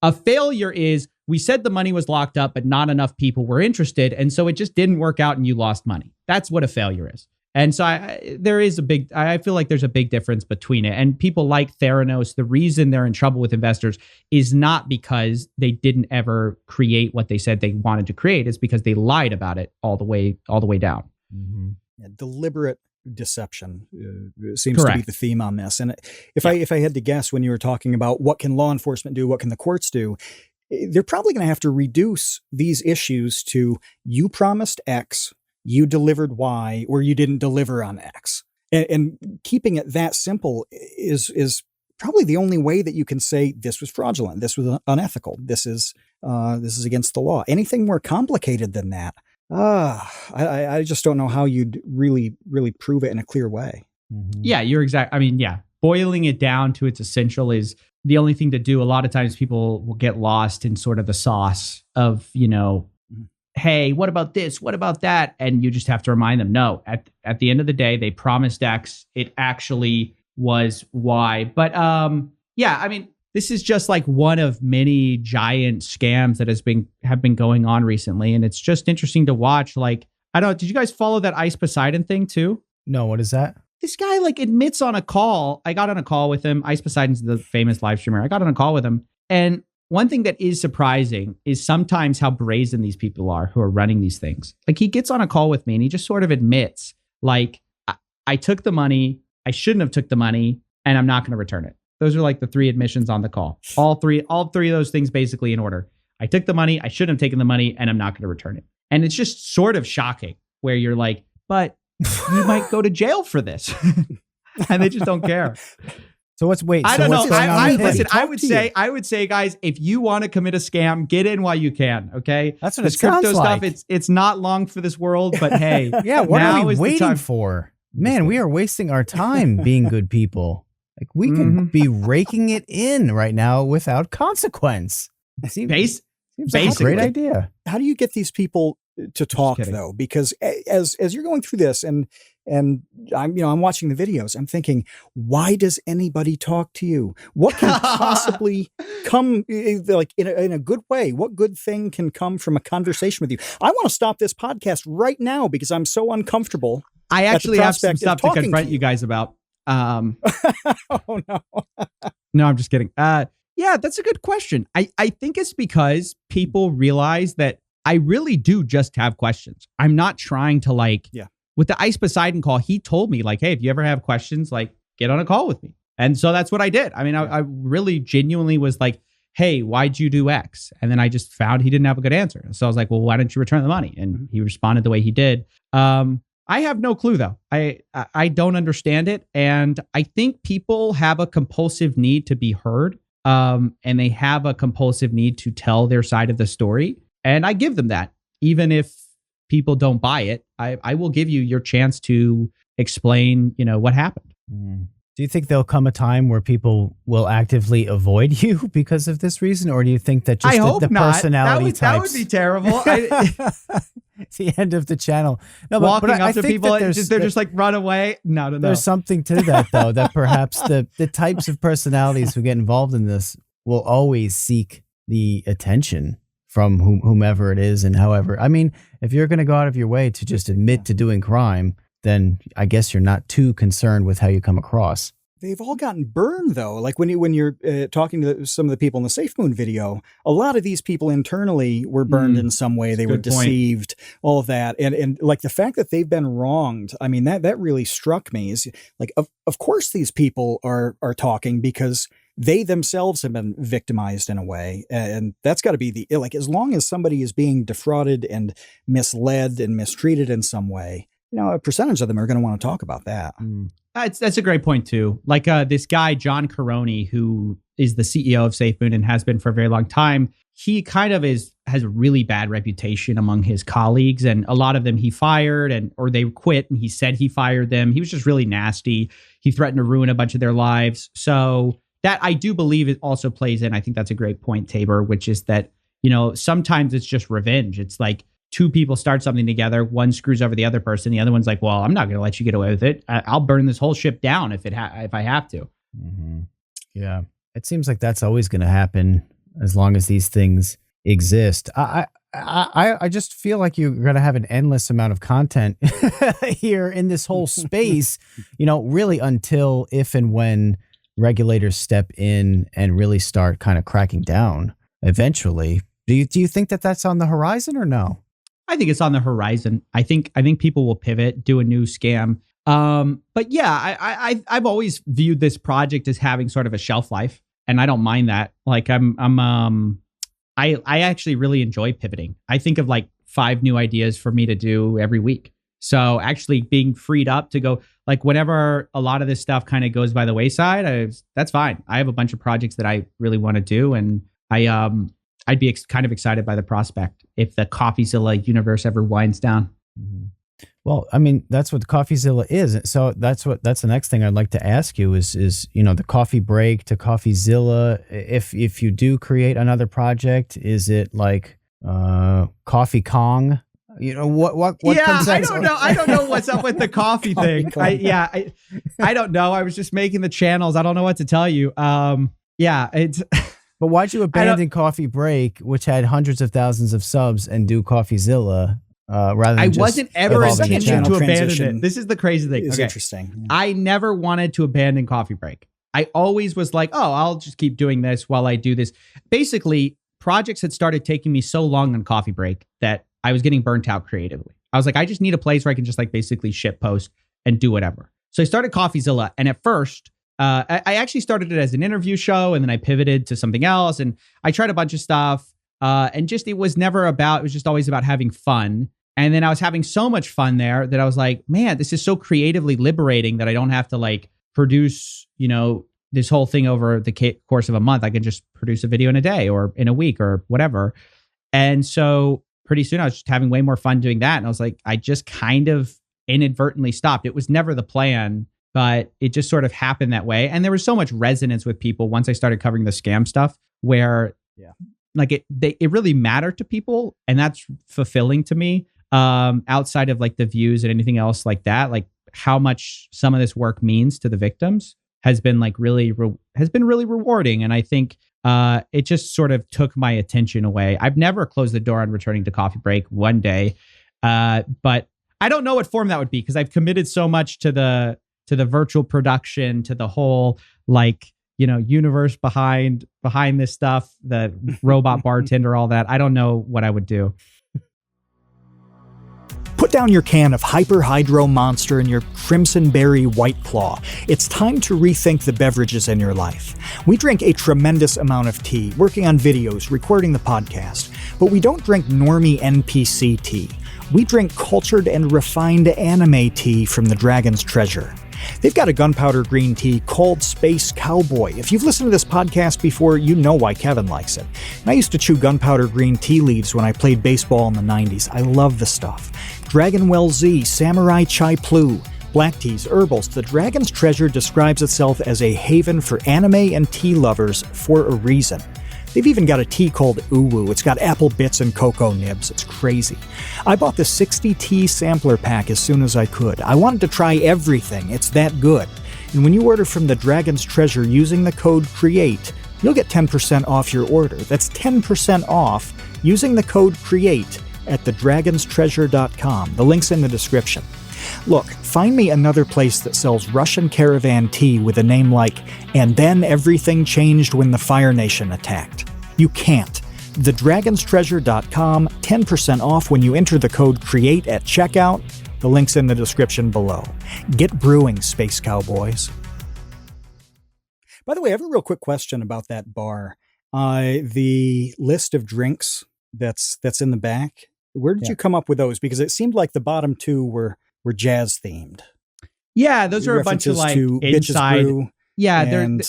A failure is we said the money was locked up, but not enough people were interested. And so it just didn't work out and you lost money. That's what a failure is. And so I feel like there's a big difference between it. And people like Theranos, the reason they're in trouble with investors is not because they didn't ever create what they said they wanted to create. It's because they lied about it all the way down. Mm-hmm. Yeah, deliberate deception seems to be the theme on this. And if I had to guess, when you were talking about what can law enforcement do, what can the courts do, they're probably going to have to reduce these issues to you promised X, you delivered Y, or you didn't deliver on X. And keeping it that simple is probably the only way that you can say this was fraudulent, this was unethical, this is against the law. Anything more complicated than that, I just don't know how you'd really prove it in a clear way. Mm-hmm. Yeah, you're exact. I mean, yeah, boiling it down to its essential is the only thing to do. A lot of times people will get lost in sort of the sauce of, hey, what about this? What about that? And you just have to remind them, no, at the end of the day, they promised X. It actually was Y. But I mean, this is just like one of many giant scams that have been going on recently. And it's just interesting to watch. Like, I don't know, did you guys follow that Ice Poseidon thing too? No, what is that? This guy like admits on a call. I got on a call with him. Ice Poseidon's the famous live streamer. I got on a call with him. And one thing that is surprising is sometimes how brazen these people are who are running these things. Like, he gets on a call with me and he just sort of admits, like, I took the money, I shouldn't have took the money, and I'm not going to return it. Those are like the 3 admissions on the call. All three of those things basically in order. I took the money, I shouldn't have taken the money, and I'm not going to return it. And it's just sort of shocking where you're like, but you might go to jail for this. And they just don't care. So I don't know. Listen, I would say, guys, if you want to commit a scam, get in while you can. Okay, that's what this it sounds crypto like. stuff. It's not long for this world, but hey, yeah. What are we waiting for? Man, we are wasting our time being good people. Like, we could be raking it in right now without consequence. Seems like a great idea. How do you get these people to talk though? Because as you're going through this and I'm watching the videos, I'm thinking, why does anybody talk to you? What can possibly come like in a good way? What good thing can come from a conversation with you? I want to stop this podcast right now because I'm so uncomfortable. I actually have some stuff to confront you guys about. Oh no. No, I'm just kidding. Yeah, that's a good question. I think it's because people realize that I really do just have questions. I'm not trying to with the Ice Poseidon call, he told me like, hey, if you ever have questions, like, get on a call with me. And so that's what I did. I mean, I really genuinely was like, hey, why'd you do X? And then I just found he didn't have a good answer. So I was like, well, why don't you return the money? And he responded the way he did. I have no clue though. I don't understand it. And I think people have a compulsive need to be heard. And they have a compulsive need to tell their side of the story. And I give them that. Even if people don't buy it, I will give you your chance to explain, what happened. Do you think there'll come a time where people will actively avoid you because of this reason? Or do you think that just the personality types... That would be terrible. It's the end of the channel. No, Walking but up to people, they're just like, run away. No. There's something to that, though, that perhaps the types of personalities who get involved in this will always seek the attention from whomever it is and however. I mean, if you're going to go out of your way to just admit to doing crime, then I guess you're not too concerned with how you come across. They've all gotten burned, though. Like when you're talking to some of the people in the Safemoon video, a lot of these people internally were burned in some way. They were deceived, all of that. And like the fact that they've been wronged, I mean, that really struck me. Is like, of course these people are talking because they themselves have been victimized in a way. And that's got to be like, as long as somebody is being defrauded and misled and mistreated in some way, a percentage of them are going to want to talk about that. That's a great point too. Like this guy, John Caroni, who is the CEO of Safemoon and has been for a very long time, he kind of has a really bad reputation among his colleagues, and a lot of them he fired or they quit, and he said he fired them. He was just really nasty. He threatened to ruin a bunch of their lives. So that I do believe it also plays in. I think that's a great point, Tabor, which is that, sometimes it's just revenge. It's like, 2 people start something together, one screws over the other person, the other one's like, well, I'm not going to let you get away with it. I'll burn this whole ship down if I have to. Mm-hmm. Yeah. It seems like that's always going to happen as long as these things exist. I just feel like you're going to have an endless amount of content here in this whole space, really until if and when regulators step in and really start kind of cracking down eventually. Do you think that that's on the horizon or no? I think it's on the horizon. I think people will pivot, do a new scam. But yeah, I've always viewed this project as having sort of a shelf life, and I don't mind that. Like I actually really enjoy pivoting. I think of like 5 new ideas for me to do every week. So actually being freed up to go, like whenever a lot of this stuff kind of goes by the wayside, that's fine. I have a bunch of projects that I really want to do, and I'd be kind of excited by the prospect if the CoffeeZilla universe ever winds down. Mm-hmm. Well, I mean, that's what CoffeeZilla is. So that's the next thing I'd like to ask you is the coffee break to CoffeeZilla. If you do create another project, is it like Coffee Kong? What comes next? I don't know what's up with the coffee thing. I don't know. I was just making the channels. I don't know what to tell you. Yeah, it's But why'd you abandon Coffee Break, which had hundreds of thousands of subs, and do CoffeeZilla rather than I just wasn't ever evolving the intending channel? to abandon transition it. This is the crazy thing. It's Okay. interesting. Yeah. I never wanted to abandon Coffee Break. I always was like, oh, I'll just keep doing this while I do this. Basically, projects had started taking me so long on Coffee Break that I was getting burnt out creatively. I was like, I just need a place where I can just like basically shit post and do whatever. So I started CoffeeZilla, and at first, I actually started it as an interview show, and then I pivoted to something else, and I tried a bunch of stuff, and just it was just always about having fun. And then I was having so much fun there that I was like, man, this is so creatively liberating that I don't have to like produce, this whole thing over the course of a month. I can just produce a video in a day or in a week or whatever. And so pretty soon I was just having way more fun doing that. And I was like, I just kind of inadvertently stopped. It was never the plan, but it just sort of happened that way. And there was so much resonance with people once I started covering the scam stuff where like it really mattered to people. And that's fulfilling to me. Outside of like the views and anything else like that, like how much some of this work means to the victims has been like really rewarding. And I think it just sort of took my attention away. I've never closed the door on returning to Coffee Break one day, but I don't know what form that would be because I've committed so much to the virtual production, to the whole like universe behind this stuff, the robot bartender, all that. I don't know what I would do. Put down your can of Hyper Hydro Monster and your Crimson Berry White Claw. It's time to rethink the beverages in your life. We drink a tremendous amount of tea, working on videos, recording the podcast, but we don't drink normie NPC tea. We drink cultured and refined anime tea from the Dragon's Treasure. They've got a gunpowder green tea called Space Cowboy. If you've listened to this podcast before, you know why Kevin likes it. And I used to chew gunpowder green tea leaves when I played baseball in the 90s. I love the stuff. Dragonwell Z, Samurai Chai Plu, black teas, herbals. The Dragon's Treasure describes itself as a haven for anime and tea lovers for a reason. They've even got a tea called Uwu. It's got apple bits and cocoa nibs. It's crazy. I bought the 60 tea sampler pack as soon as I could. I wanted to try everything. It's that good. And when you order from the Dragon's Treasure using the code CREATE, you'll get 10% off your order. That's 10% off using the code CREATE at thedragonstreasure.com. The link's in the description. Look, find me another place that sells Russian caravan tea with a name like, and then everything changed when the Fire Nation attacked. You can't. Thedragonstreasure.com, 10% off when you enter the code CREATE at checkout. The link's in the description below. Get brewing, Space Cowboys. By the way, I have a real quick question about that bar. The list of drinks that's in the back, where did you come up with those? Because it seemed like the bottom two were jazz themed. Yeah, those are a bunch of like inside. And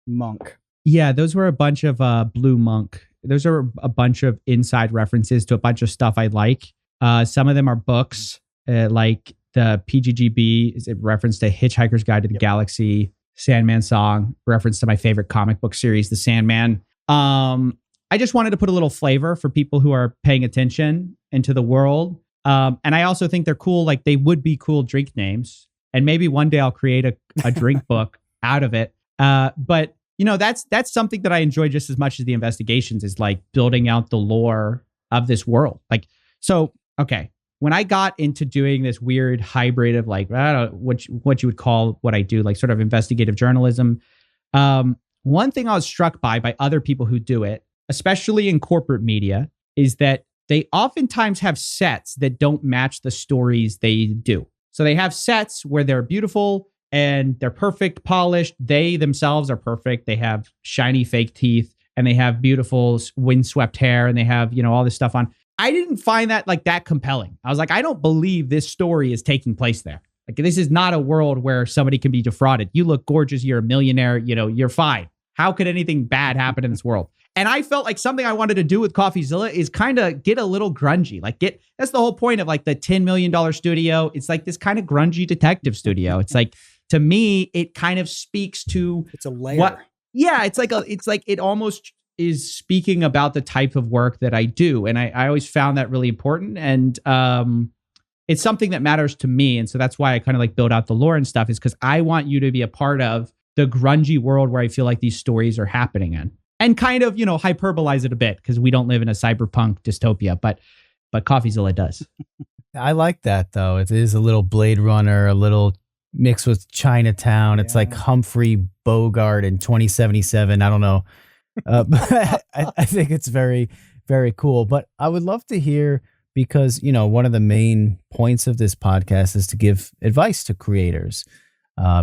Monk. Yeah, those were a bunch of Blue Monk. Those are a bunch of inside references to a bunch of stuff I like. Some of them are books, like the PGGB is a reference to Hitchhiker's Guide to the Galaxy, Sandman song, reference to my favorite comic book series, The Sandman. I just wanted to put a little flavor for people who are paying attention into the world. And I also think they're cool. Like they would be cool drink names. And maybe one day I'll create a drink book out of it. But that's something that I enjoy just as much as the investigations is like building out the lore of this world. Like, so, okay. When I got into doing this weird hybrid of like, I don't know what you would call what I do, like sort of investigative journalism. One thing I was struck by other people who do it, especially in corporate media, is that they oftentimes have sets that don't match the stories they do. So they have sets where they're beautiful and they're perfect, polished. They themselves are perfect. They have shiny fake teeth and they have beautiful windswept hair and they have, all this stuff on. I didn't find that like that compelling. I was like, I don't believe this story is taking place there. Like, this is not a world where somebody can be defrauded. You look gorgeous. You're a millionaire. You're fine. How could anything bad happen in this world? And I felt like something I wanted to do with CoffeeZilla is kind of get a little grungy. Like that's the whole point of like the $10 million studio. It's like this kind of grungy detective studio. It's like, to me, it kind of speaks to it's a layer. It's like it almost is speaking about the type of work that I do. And I always found that really important. And it's something that matters to me. And so that's why I kind of like build out the lore and stuff, is because I want you to be a part of the grungy world where I feel like these stories are happening in, and kind of, hyperbolize it a bit because we don't live in a cyberpunk dystopia, but CoffeeZilla does. I like that though. It is a little Blade Runner, a little mixed with Chinatown. It's like Humphrey Bogart in 2077. I don't know. But I think it's very, very cool. But I would love to hear, because, one of the main points of this podcast is to give advice to creators,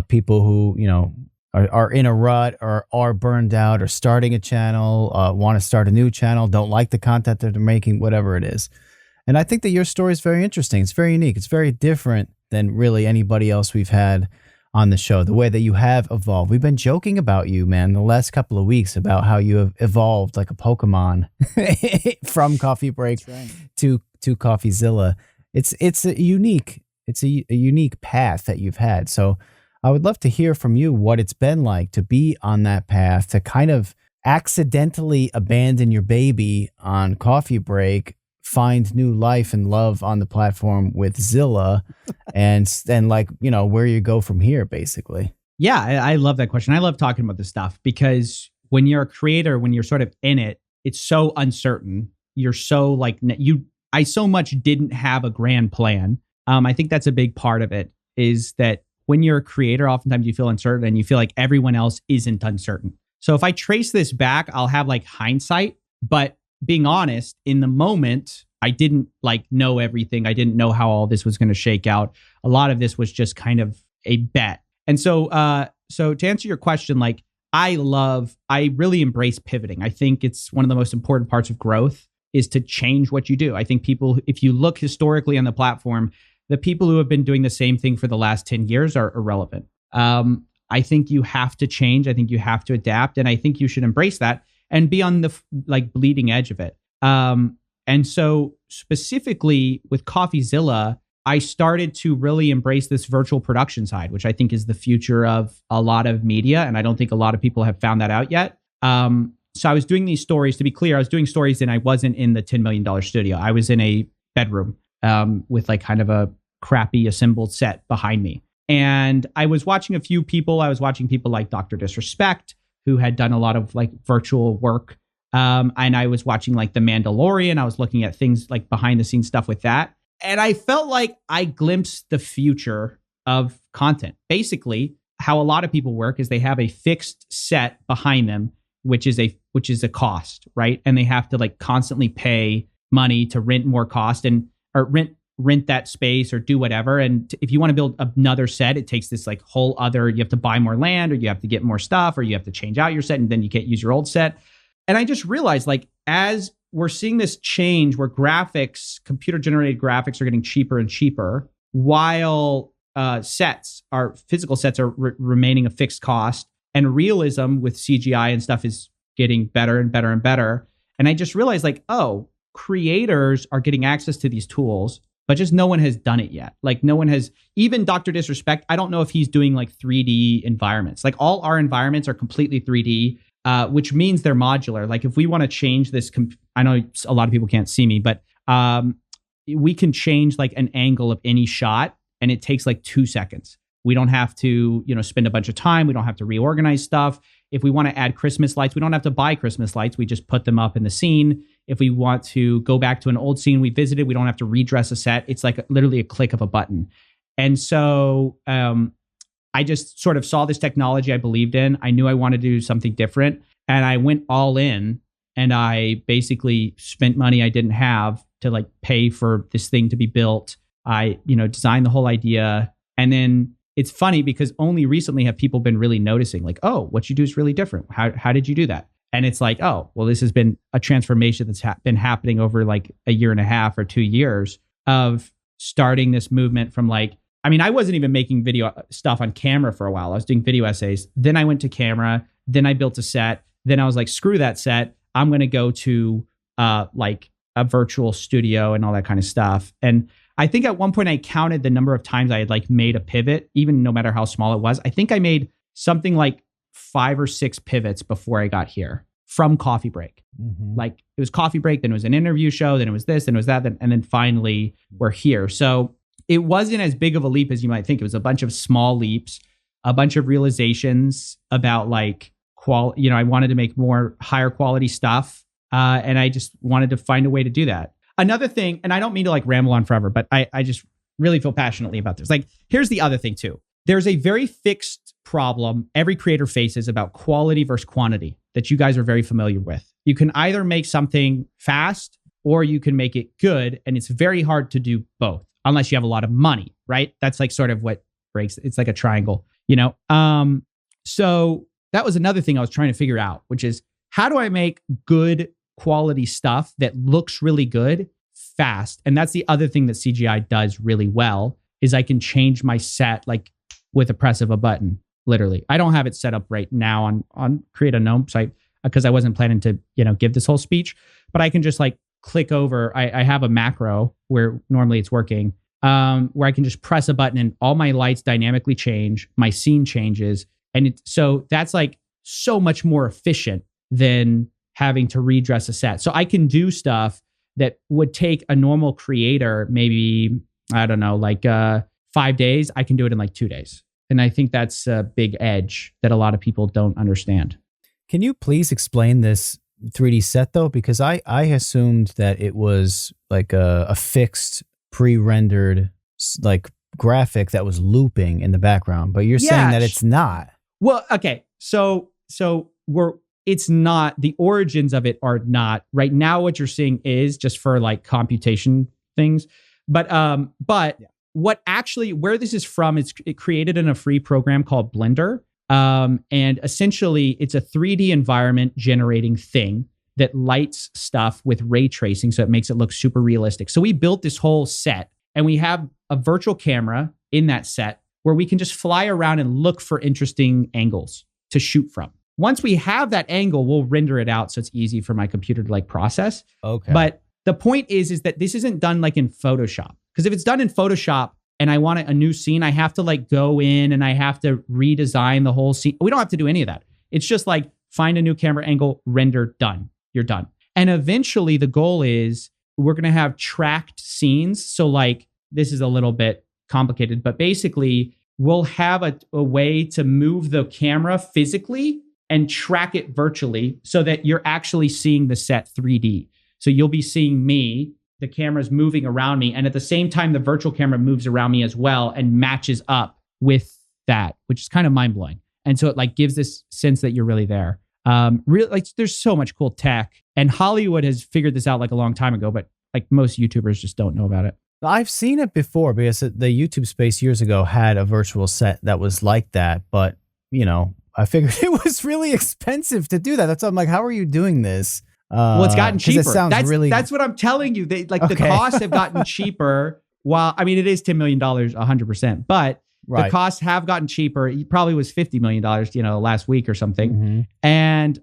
people who, are in a rut or are burned out or starting a channel, want to start a new channel, don't like the content that they're making, whatever it is. And I think that your story is very interesting. It's very unique. It's very different than really anybody else we've had on the show, the way that you have evolved. We've been joking about you, man, the last couple of weeks about how you have evolved like a Pokemon from Coffee Break to CoffeeZilla. It's a unique path that you've had. So I would love to hear from you what it's been like to be on that path, to kind of accidentally abandon your baby on Coffee Break, find new life and love on the platform with Zilla, and then where you go from here, basically. Yeah, I love that question. I love talking about this stuff because when you're a creator, when you're sort of in it, it's so uncertain. You're so I so much didn't have a grand plan. I think that's a big part of it, is that when you're a creator, oftentimes you feel uncertain and you feel like everyone else isn't uncertain. So if I trace this back, I'll have hindsight, but being honest, in the moment, I didn't know everything. I didn't know how all this was going to shake out. A lot of this was just kind of a bet. And so to answer your question, I really embrace pivoting. I think it's one of the most important parts of growth is to change what you do. I think people, if you look historically on the platform, the people who have been doing the same thing for the last 10 years are irrelevant. I think you have to change. I think you have to adapt. And I think you should embrace that and be on the bleeding edge of it. And so specifically with CoffeeZilla, I started to really embrace this virtual production side, which I think is the future of a lot of media. And I don't think a lot of people have found that out yet. So I was doing these stories. To be clear, I was doing stories and I wasn't in the $10 million studio. I was in a bedroom with kind of a crappy assembled set behind me. And I was watching a few people. I was watching people like Dr. Disrespect, who had done a lot of virtual work. And I was watching The Mandalorian. I was looking at things behind the scenes stuff with that. And I felt like I glimpsed the future of content. Basically, how a lot of people work is they have a fixed set behind them, which is a cost, right? And they have to constantly pay money to rent more cost or rent that space or do whatever. And if you want to build another set, it takes this whole other, you have to buy more land, or you have to get more stuff, or you have to change out your set, and then you can't use your old set. And I just realized as we're seeing this change where computer generated graphics are getting cheaper and cheaper, while physical sets are remaining a fixed cost, and realism with CGI and stuff is getting better and better and better. And I just realized creators are getting access to these tools, but just no one has done it yet. No one has, even Dr. Disrespect, I don't know if he's doing 3D environments. All our environments are completely 3D, which means they're modular. If we want to change this, I know a lot of people can't see me, but we can change an angle of any shot, and it takes 2 seconds. We don't have to, spend a bunch of time. We don't have to reorganize stuff. If we want to add Christmas lights, we don't have to buy Christmas lights. We just put them up in the scene. If we want to go back to an old scene we visited, we don't have to redress a set. It's literally a click of a button. And so I just sort of saw this technology I believed in. I knew I wanted to do something different. And I went all in, and I basically spent money I didn't have to pay for this thing to be built. I, designed the whole idea. And then it's funny because only recently have people been really noticing oh, what you do is really different. How did you do that? And it's oh, well, this has been a transformation that's been happening over a year and a half or 2 years of starting this movement from I wasn't even making video stuff on camera for a while. I was doing video essays. Then I went to camera. Then I built a set. Then I was screw that set. I'm going to go to a virtual studio and all that kind of stuff. And I think at one point I counted the number of times I had made a pivot, even no matter how small it was. I think I made something 5 or 6 pivots before I got here from Coffee Break. Mm-hmm. It was Coffee Break, then it was an interview show, then it was this, then it was that, and then finally we're here. So it wasn't as big of a leap as you might think. It was a bunch of small leaps. a bunch of realizations about like I wanted to make more higher quality stuff. And I just wanted to find a way to do that. Another thing, and I don't mean to like ramble on forever, but I just really feel passionately about this. Like, here's the other thing too. There's a very fixed problem every creator faces about quality versus quantity that you guys are very familiar with. You can either make something fast or you can make it good. And it's very hard to do both unless you have a lot of money, right? That's like sort of what breaks. It's like a triangle, So that was another thing I was trying to figure out, which is how do I make good quality stuff that looks really good fast? And that's the other thing that CGI does really well is I can change my set like with a press of a button, literally. I don't have it set up right now on Create a Gnome site because I wasn't planning to, give this whole speech, but I can just like click over. I have a macro where normally it's working, where I can just press a button and all my lights dynamically change, my scene changes. And so that's like so much more efficient than having to redress a set. So I can do stuff that would take a normal creator maybe, I don't know, like 5 days. I can do it in like 2 days. And I think that's a big edge that a lot of people don't understand. Can you please explain this 3D set though? Because I assumed that it was like a fixed pre-rendered like graphic that was looping in the background, but you're saying that it's not. Well, okay. So it's not, the origins of it are not right now. What you're seeing is just for like computation things. But what actually, where this is from, it created in a free program called Blender. And essentially it's a 3D environment generating thing that lights stuff with ray tracing. So it makes it look super realistic. So we built this whole set and we have a virtual camera in that set where we can just fly around and look for interesting angles to shoot from. Once we have that angle, we'll render it out so it's easy for my computer to like process. Okay. But the point is that this isn't done like in Photoshop. Because if it's done in Photoshop and I want a new scene, I have to like go in and I have to redesign the whole scene. We don't have to do any of that. It's just like find a new camera angle, render, done. You're done. And eventually the goal is we're going to have tracked scenes. So like this is a little bit complicated, but basically we'll have a way to move the camera physically and track it virtually so that you're actually seeing the set 3D. So you'll be seeing me, the camera's moving around me, and at the same time, the virtual camera moves around me as well and matches up with that, which is kind of mind-blowing. And so it like gives this sense that you're really there. Really, like there's so much cool tech, and Hollywood has figured this out like a long time ago, but like most YouTubers just don't know about it. I've seen it before because the YouTube space years ago had a virtual set that was like that, but I figured it was really expensive to do that. That's why I'm like, how are you doing this? Well, it's gotten cheaper. That's what I'm telling you. The costs have gotten cheaper. While I mean, it is $10 million, 100%, but the costs have gotten cheaper. It probably was $50 million, last week or something. Mm-hmm. And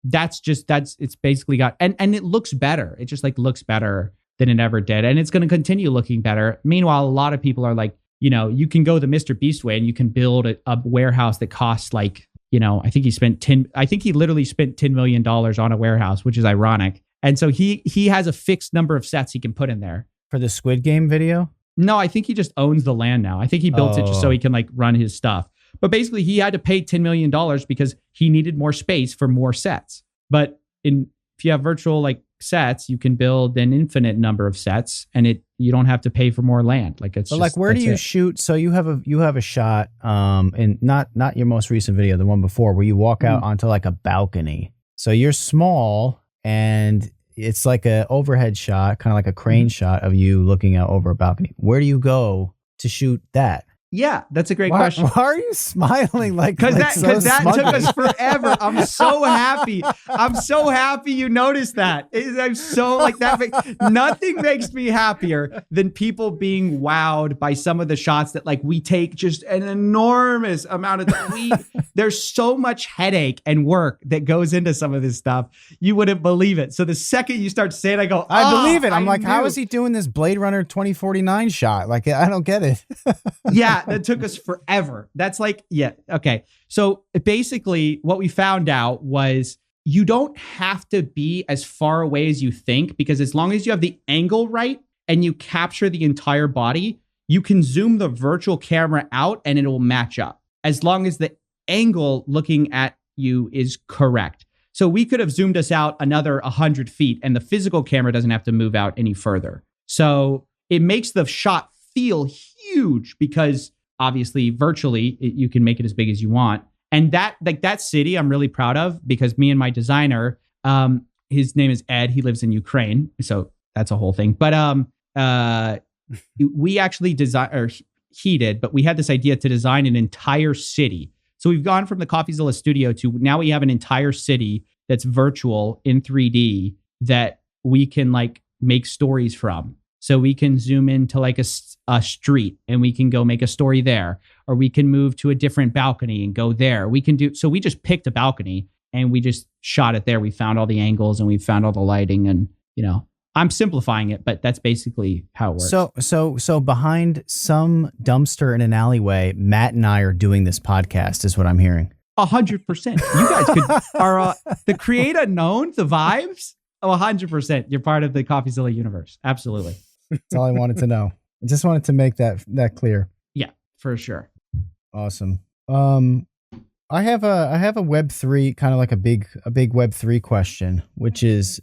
it's basically got, and it looks better. It just like looks better than it ever did. And it's going to continue looking better. Meanwhile, a lot of people are like, you can go the Mr. Beast way and you can build a warehouse that costs like, I think he literally spent $10 million on a warehouse, which is ironic. And so he has a fixed number of sets he can put in there. For the Squid Game video? No, I think he just owns the land now. I think he built it just so he can like run his stuff. But basically he had to pay $10 million because he needed more space for more sets. But if you have virtual like sets, you can build an infinite number of sets and you don't have to pay for more land. Like it's like, where do you shoot? So you have a shot, in not your most recent video, the one before, where you walk out onto like a balcony. So you're small and it's like a overhead shot, kind of like a crane shot of you looking out over a balcony. Where do you go to shoot that? Yeah, that's a great question. Why are you smiling like because that took us forever. I'm so happy. I'm so happy you noticed that. I'm so like that. Nothing makes me happier than people being wowed by some of the shots that like we take just an enormous amount of time. There's so much headache and work that goes into some of this stuff. You wouldn't believe it. So the second you start saying, I go, I believe it. I'm like, how is he doing this Blade Runner 2049 shot? Like, I don't get it. Yeah. That took us forever. That's like, yeah. Okay. So basically what we found out was you don't have to be as far away as you think, because as long as you have the angle right and you capture the entire body, you can zoom the virtual camera out and it will match up. as long as the angle looking at you is correct. So we could have zoomed us out another 100 feet and the physical camera doesn't have to move out any further. So it makes the shot feel huge because obviously virtually you can make it as big as you want. And that city I'm really proud of because me and my designer, his name is Ed. He lives in Ukraine. So that's a whole thing. But we actually he did, but we had this idea to design an entire city. So we've gone from the CoffeeZilla studio to now we have an entire city that's virtual in 3D that we can like make stories from. So we can zoom into like a street and we can go make a story there, or we can move to a different balcony and go there. So we just picked a balcony and we just shot it there. We found all the angles and we found all the lighting and, I'm simplifying it, but that's basically how it works. So behind some dumpster in an alleyway, Matt and I are doing this podcast, is what I'm hearing. 100%. You guys are the create unknown, the vibes. 100%. You're part of the CoffeeZilla universe. Absolutely. That's all I wanted to know. I just wanted to make that clear. Yeah, for sure. Awesome. I have a Web3 kind of like a big Web3 question, which is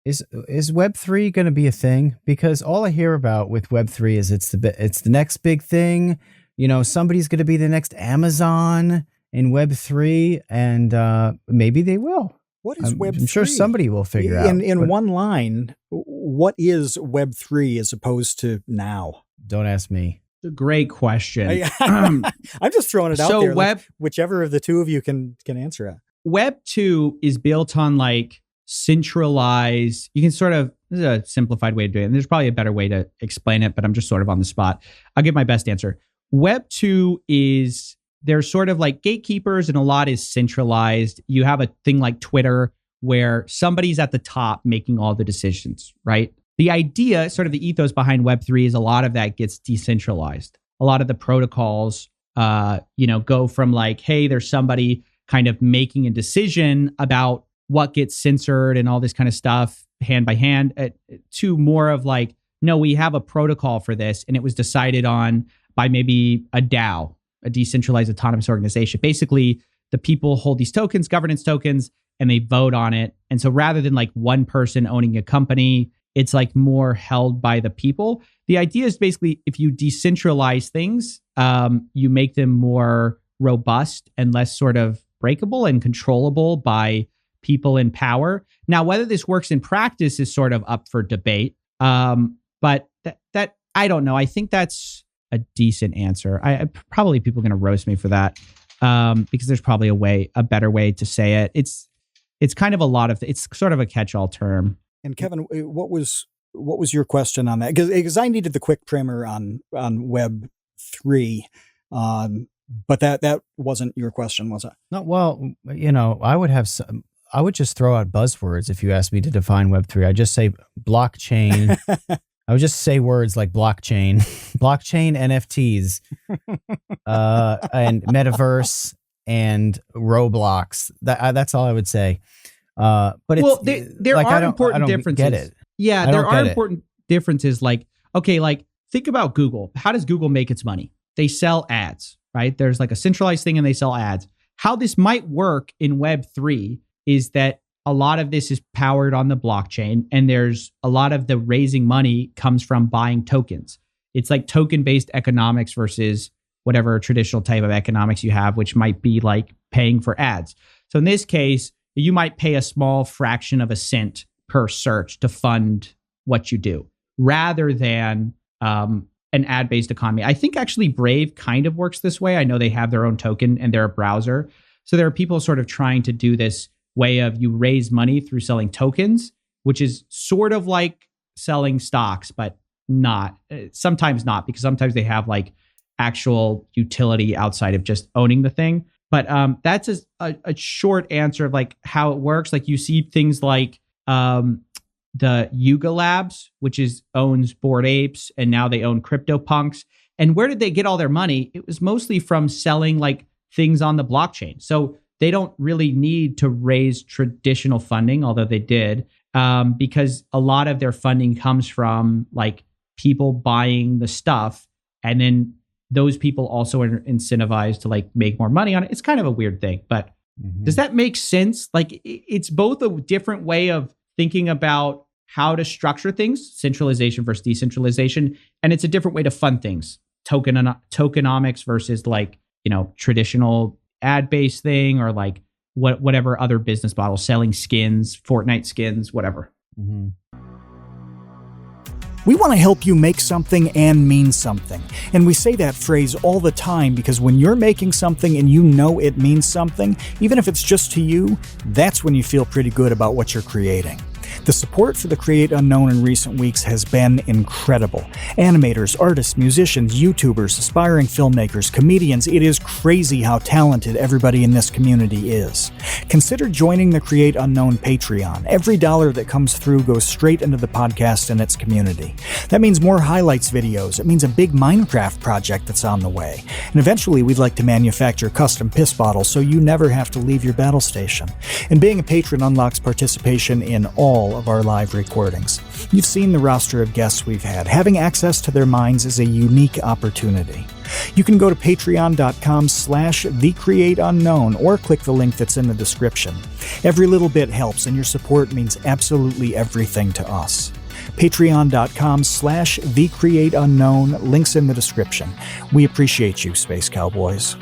Web3 going to be a thing? Because all I hear about with Web3 is it's the next big thing. Somebody's going to be the next Amazon in Web3, and maybe they will. What is Web3? I'm sure somebody will figure out. In one line, what is Web3 as opposed to now? Don't ask me. It's a great question. I'm just throwing it out there. Like, whichever of the two of you can answer it. Web 2 is built on like centralized. You can sort of, this is a simplified way of doing it. And there's probably a better way to explain it, but I'm just sort of on the spot. I'll give my best answer. Web 2 is, there's sort of like gatekeepers and a lot is centralized. You have a thing like Twitter where somebody's at the top making all the decisions, right? The idea, sort of the ethos behind Web3 is a lot of that gets decentralized. A lot of the protocols, go from like, hey, there's somebody kind of making a decision about what gets censored and all this kind of stuff hand by hand, to more of like, no, we have a protocol for this and it was decided on by maybe a DAO, a decentralized autonomous organization. Basically, the people hold these tokens, governance tokens, and they vote on it. And so rather than like one person owning a company, it's like more held by the people. The idea is basically if you decentralize things, you make them more robust and less sort of breakable and controllable by people in power. Now, whether this works in practice is sort of up for debate. But that I don't know. I think that's a decent answer. I probably people are going to roast me for that because there's probably a better way to say it. It's kind of it's sort of a catch-all term. And Kevin, what was your question on that? Because I needed the quick primer on Web 3, but that wasn't your question, was it? No. Well, I would just throw out buzzwords if you asked me to define Web3. I'd just say blockchain. I would just say words like blockchain, NFTs, and metaverse and Roblox. That's all I would say. But there like, are important differences. Get it. Yeah, there are important differences. Like, okay, like think about Google. How does Google make its money? They sell ads, right? There's like a centralized thing and they sell ads. How this might work in Web3 is that a lot of this is powered on the blockchain, and there's a lot of the raising money comes from buying tokens. It's like token-based economics versus whatever traditional type of economics you have, which might be like paying for ads. So in this case, you might pay a small fraction of a cent per search to fund what you do, rather than an ad-based economy. I think actually Brave kind of works this way. I know they have their own token and they're a browser. So there are people sort of trying to do this way of you raise money through selling tokens, which is sort of like selling stocks, but not. Sometimes not, because sometimes they have like actual utility outside of just owning the thing. But that's a short answer of like how it works. Like you see things like the Yuga Labs, which owns Bored Apes, and now they own CryptoPunks. And where did they get all their money? It was mostly from selling like things on the blockchain. So they don't really need to raise traditional funding, although they did, because a lot of their funding comes from like people buying the stuff and then those people also are incentivized to like make more money on it. It's kind of a weird thing, but does that make sense? Like it's both a different way of thinking about how to structure things, centralization versus decentralization, and it's a different way to fund things, tokenomics versus like, traditional ad-based thing, or like whatever other business model, selling skins, Fortnite skins, whatever. We want to help you make something and mean something. And we say that phrase all the time because when you're making something and you know it means something, even if it's just to you, that's when you feel pretty good about what you're creating. The support for the Create Unknown in recent weeks has been incredible. Animators, artists, musicians, YouTubers, aspiring filmmakers, comedians, it is crazy how talented everybody in this community is. Consider joining the Create Unknown Patreon. Every dollar that comes through goes straight into the podcast and its community. That means more highlights videos. It means a big Minecraft project that's on the way. And eventually we'd like to manufacture custom piss bottles so you never have to leave your battle station. And being a patron unlocks participation in all of our live recordings. You've seen the roster of guests we've had. Having access to their minds is a unique opportunity. You can go to patreon.com/thecreateunknown or click the link that's in the description. Every little bit helps, and your support means absolutely everything to us. Patreon.com/thecreateunknown, links in the description. We appreciate you, Space Cowboys.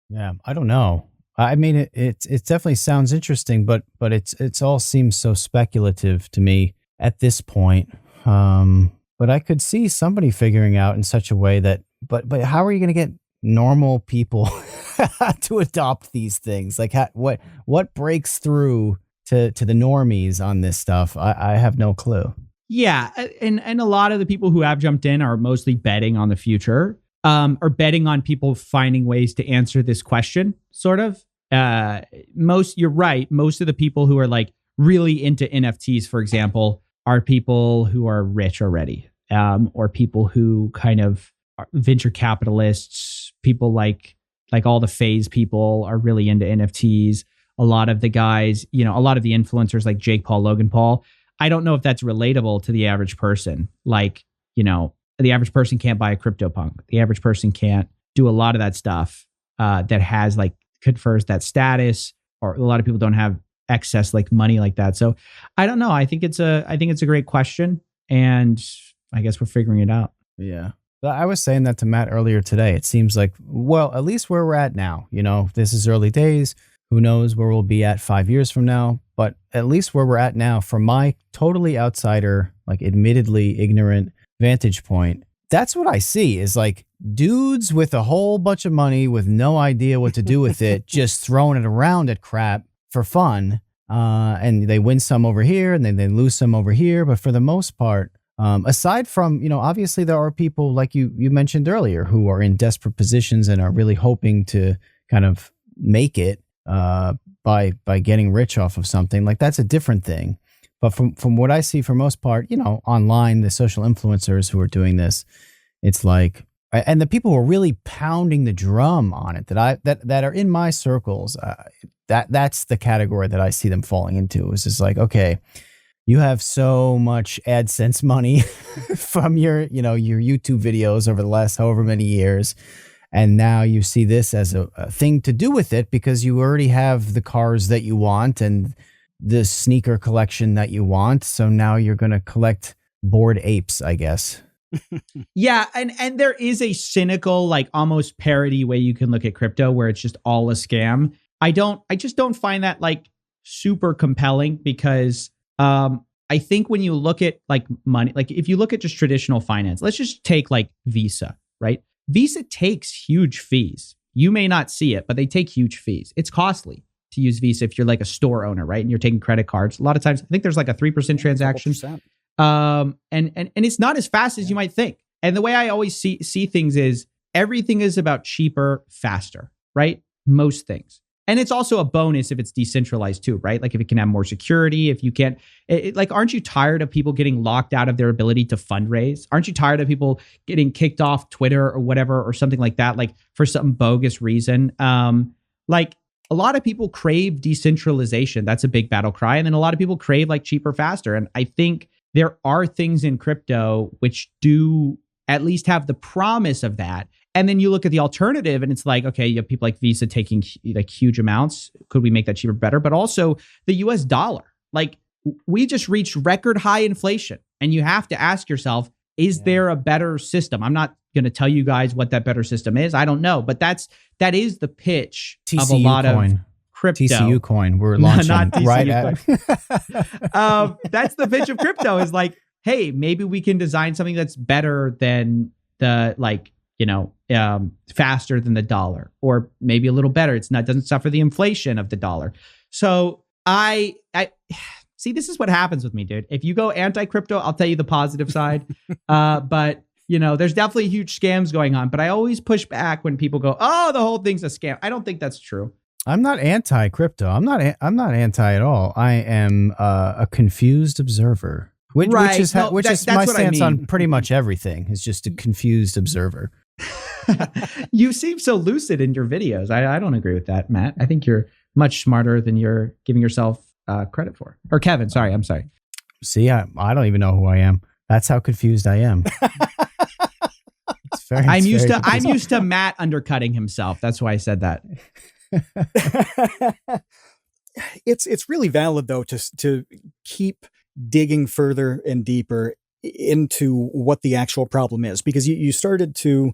Yeah, I don't know. I mean, it definitely sounds interesting, but it's all seems so speculative to me at this point. But I could see somebody figuring out in such a way that, but how are you going to get normal people to adopt these things? Like, what breaks through to the normies on this stuff? I have no clue. Yeah, and a lot of the people who have jumped in are mostly betting on the future. Or betting on people finding ways to answer this question, sort of. You're right. Most of the people who are like really into NFTs, for example, are people who are rich already, or people who kind of are venture capitalists. People like all the phase people are really into NFTs. A lot of the guys, a lot of the influencers like Jake Paul, Logan Paul. I don't know if that's relatable to the average person. Like, the average person can't buy a CryptoPunk. The average person can't do a lot of that stuff that has like confers that status, or a lot of people don't have excess like money like that. So I don't know. I think it's a great question, and I guess we're figuring it out. Yeah. I was saying that to Matt earlier today. It seems like, well, at least where we're at now, this is early days. Who knows where we'll be at 5 years from now? But at least where we're at now, from my totally outsider, like admittedly ignorant vantage point, that's what I see is like dudes with a whole bunch of money with no idea what to do with it, just throwing it around at crap for fun. And they win some over here and then they lose some over here. But for the most part, aside from, obviously there are people like you mentioned earlier who are in desperate positions and are really hoping to kind of make it by getting rich off of something. Like that's a different thing. But from what I see, for most part, online, the social influencers who are doing this, it's like, and the people who are really pounding the drum on it that are in my circles, that's the category that I see them falling into. It's just like, okay, you have so much AdSense money from your YouTube videos over the last however many years. And now you see this as a thing to do with it because you already have the cars that you want and the sneaker collection that you want. So now you're going to collect bored apes, I guess. Yeah. And there is a cynical, like almost parody way you can look at crypto where it's just all a scam. I just don't find that like super compelling because I think when you look at like money, like if you look at just traditional finance, let's just take like Visa, right? Visa takes huge fees. You may not see it, but they take huge fees. It's costly to use Visa if you're like a store owner, right? And you're taking credit cards. A lot of times, I think there's like a 3% transaction. And it's not as fast as you might think. And the way I always see things is everything is about cheaper, faster, right? Most things. And it's also a bonus if it's decentralized too, right? Like if it can have more security, if you can't, like, aren't you tired of people getting locked out of their ability to fundraise? Aren't you tired of people getting kicked off Twitter or whatever, or something like that, like for some bogus reason? Like a lot of people crave decentralization. That's a big battle cry. And then a lot of people crave like cheaper, faster. And I think there are things in crypto which do at least have the promise of that. And then you look at the alternative and it's like, okay, you have people like Visa taking like huge amounts. Could we make that cheaper, better? But also the US dollar. Like we just reached record high inflation. And you have to ask yourself, is there a better system? I'm not going to tell you guys what that better system is. I don't know. But that is the pitch TCU of a lot coin. of crypto. TCU coin. We're launching not TCU right coin. That's the pitch of crypto is like, hey, maybe we can design something that's better than the like, faster than the dollar, or maybe a little better. Doesn't suffer the inflation of the dollar. So I see, this is what happens with me, dude. If you go anti-crypto, I'll tell you the positive side. But there's definitely huge scams going on. But I always push back when people go, "Oh, the whole thing's a scam." I don't think that's true. I'm not anti-crypto. I'm not anti at all. I am a confused observer. Which is my stance on pretty much everything. Is just a confused observer. You seem so lucid in your videos. I don't agree with that, Matt. I think you're much smarter than you're giving yourself credit for. Or Kevin, sorry, I'm sorry. See, I don't even know who I am. That's how confused I am. I'm used to Matt undercutting himself. That's why I said that. It's really valid though to keep digging further and deeper into what the actual problem is, because you started to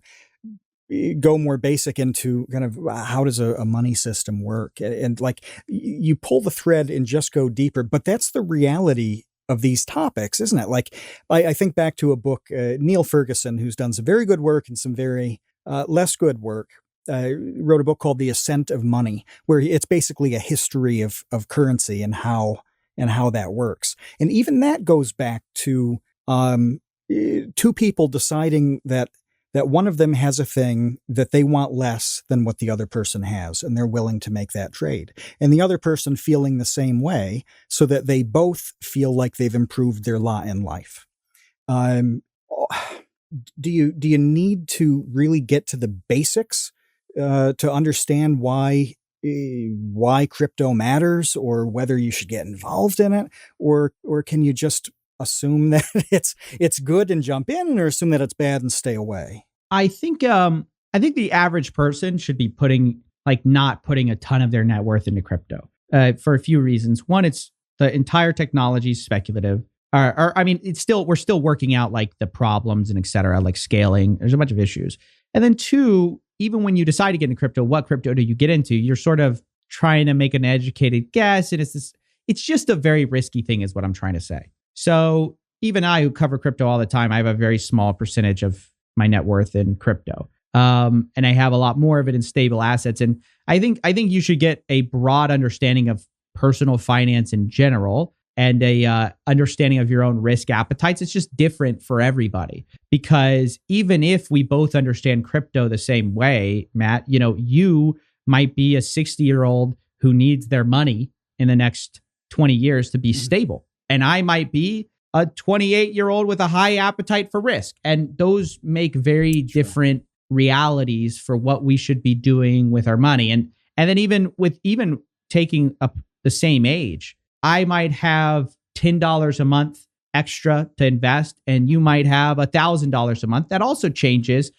go more basic into kind of how does a money system work, and like you pull the thread and just go deeper. But that's the reality of these topics, isn't it? Like I think back to a book, Neil Ferguson, who's done some very good work and some very less good work, wrote a book called The Ascent of Money, where it's basically a history of currency and how that works. And even that goes back to two people deciding that one of them has a thing that they want less than what the other person has, and they're willing to make that trade. And the other person feeling the same way, so that they both feel like they've improved their lot in life. Do you need to really get to the basics to understand why crypto matters, or whether you should get involved in it, or can you just assume that it's good and jump in, or assume that it's bad and stay away? I think the average person should be not putting a ton of their net worth into crypto for a few reasons. One, it's the entire technology is speculative. We're still working out like the problems and et cetera, like scaling. There's a bunch of issues. And then two, even when you decide to get into crypto, what crypto do you get into? You're sort of trying to make an educated guess. And it's just a very risky thing is what I'm trying to say. So even I, who cover crypto all the time, I have a very small percentage of my net worth in crypto. And I have a lot more of it in stable assets. And I think you should get a broad understanding of personal finance in general, and a understanding of your own risk appetites. It's just different for everybody, because even if we both understand crypto the same way, Matt, you might be a 60-year-old who needs their money in the next 20 years to be stable. And I might be a 28-year-old with a high appetite for risk. And those make very different realities for what we should be doing with our money. And then even taking up the same age, I might have $10 a month extra to invest, and you might have $1,000 a month. That also changes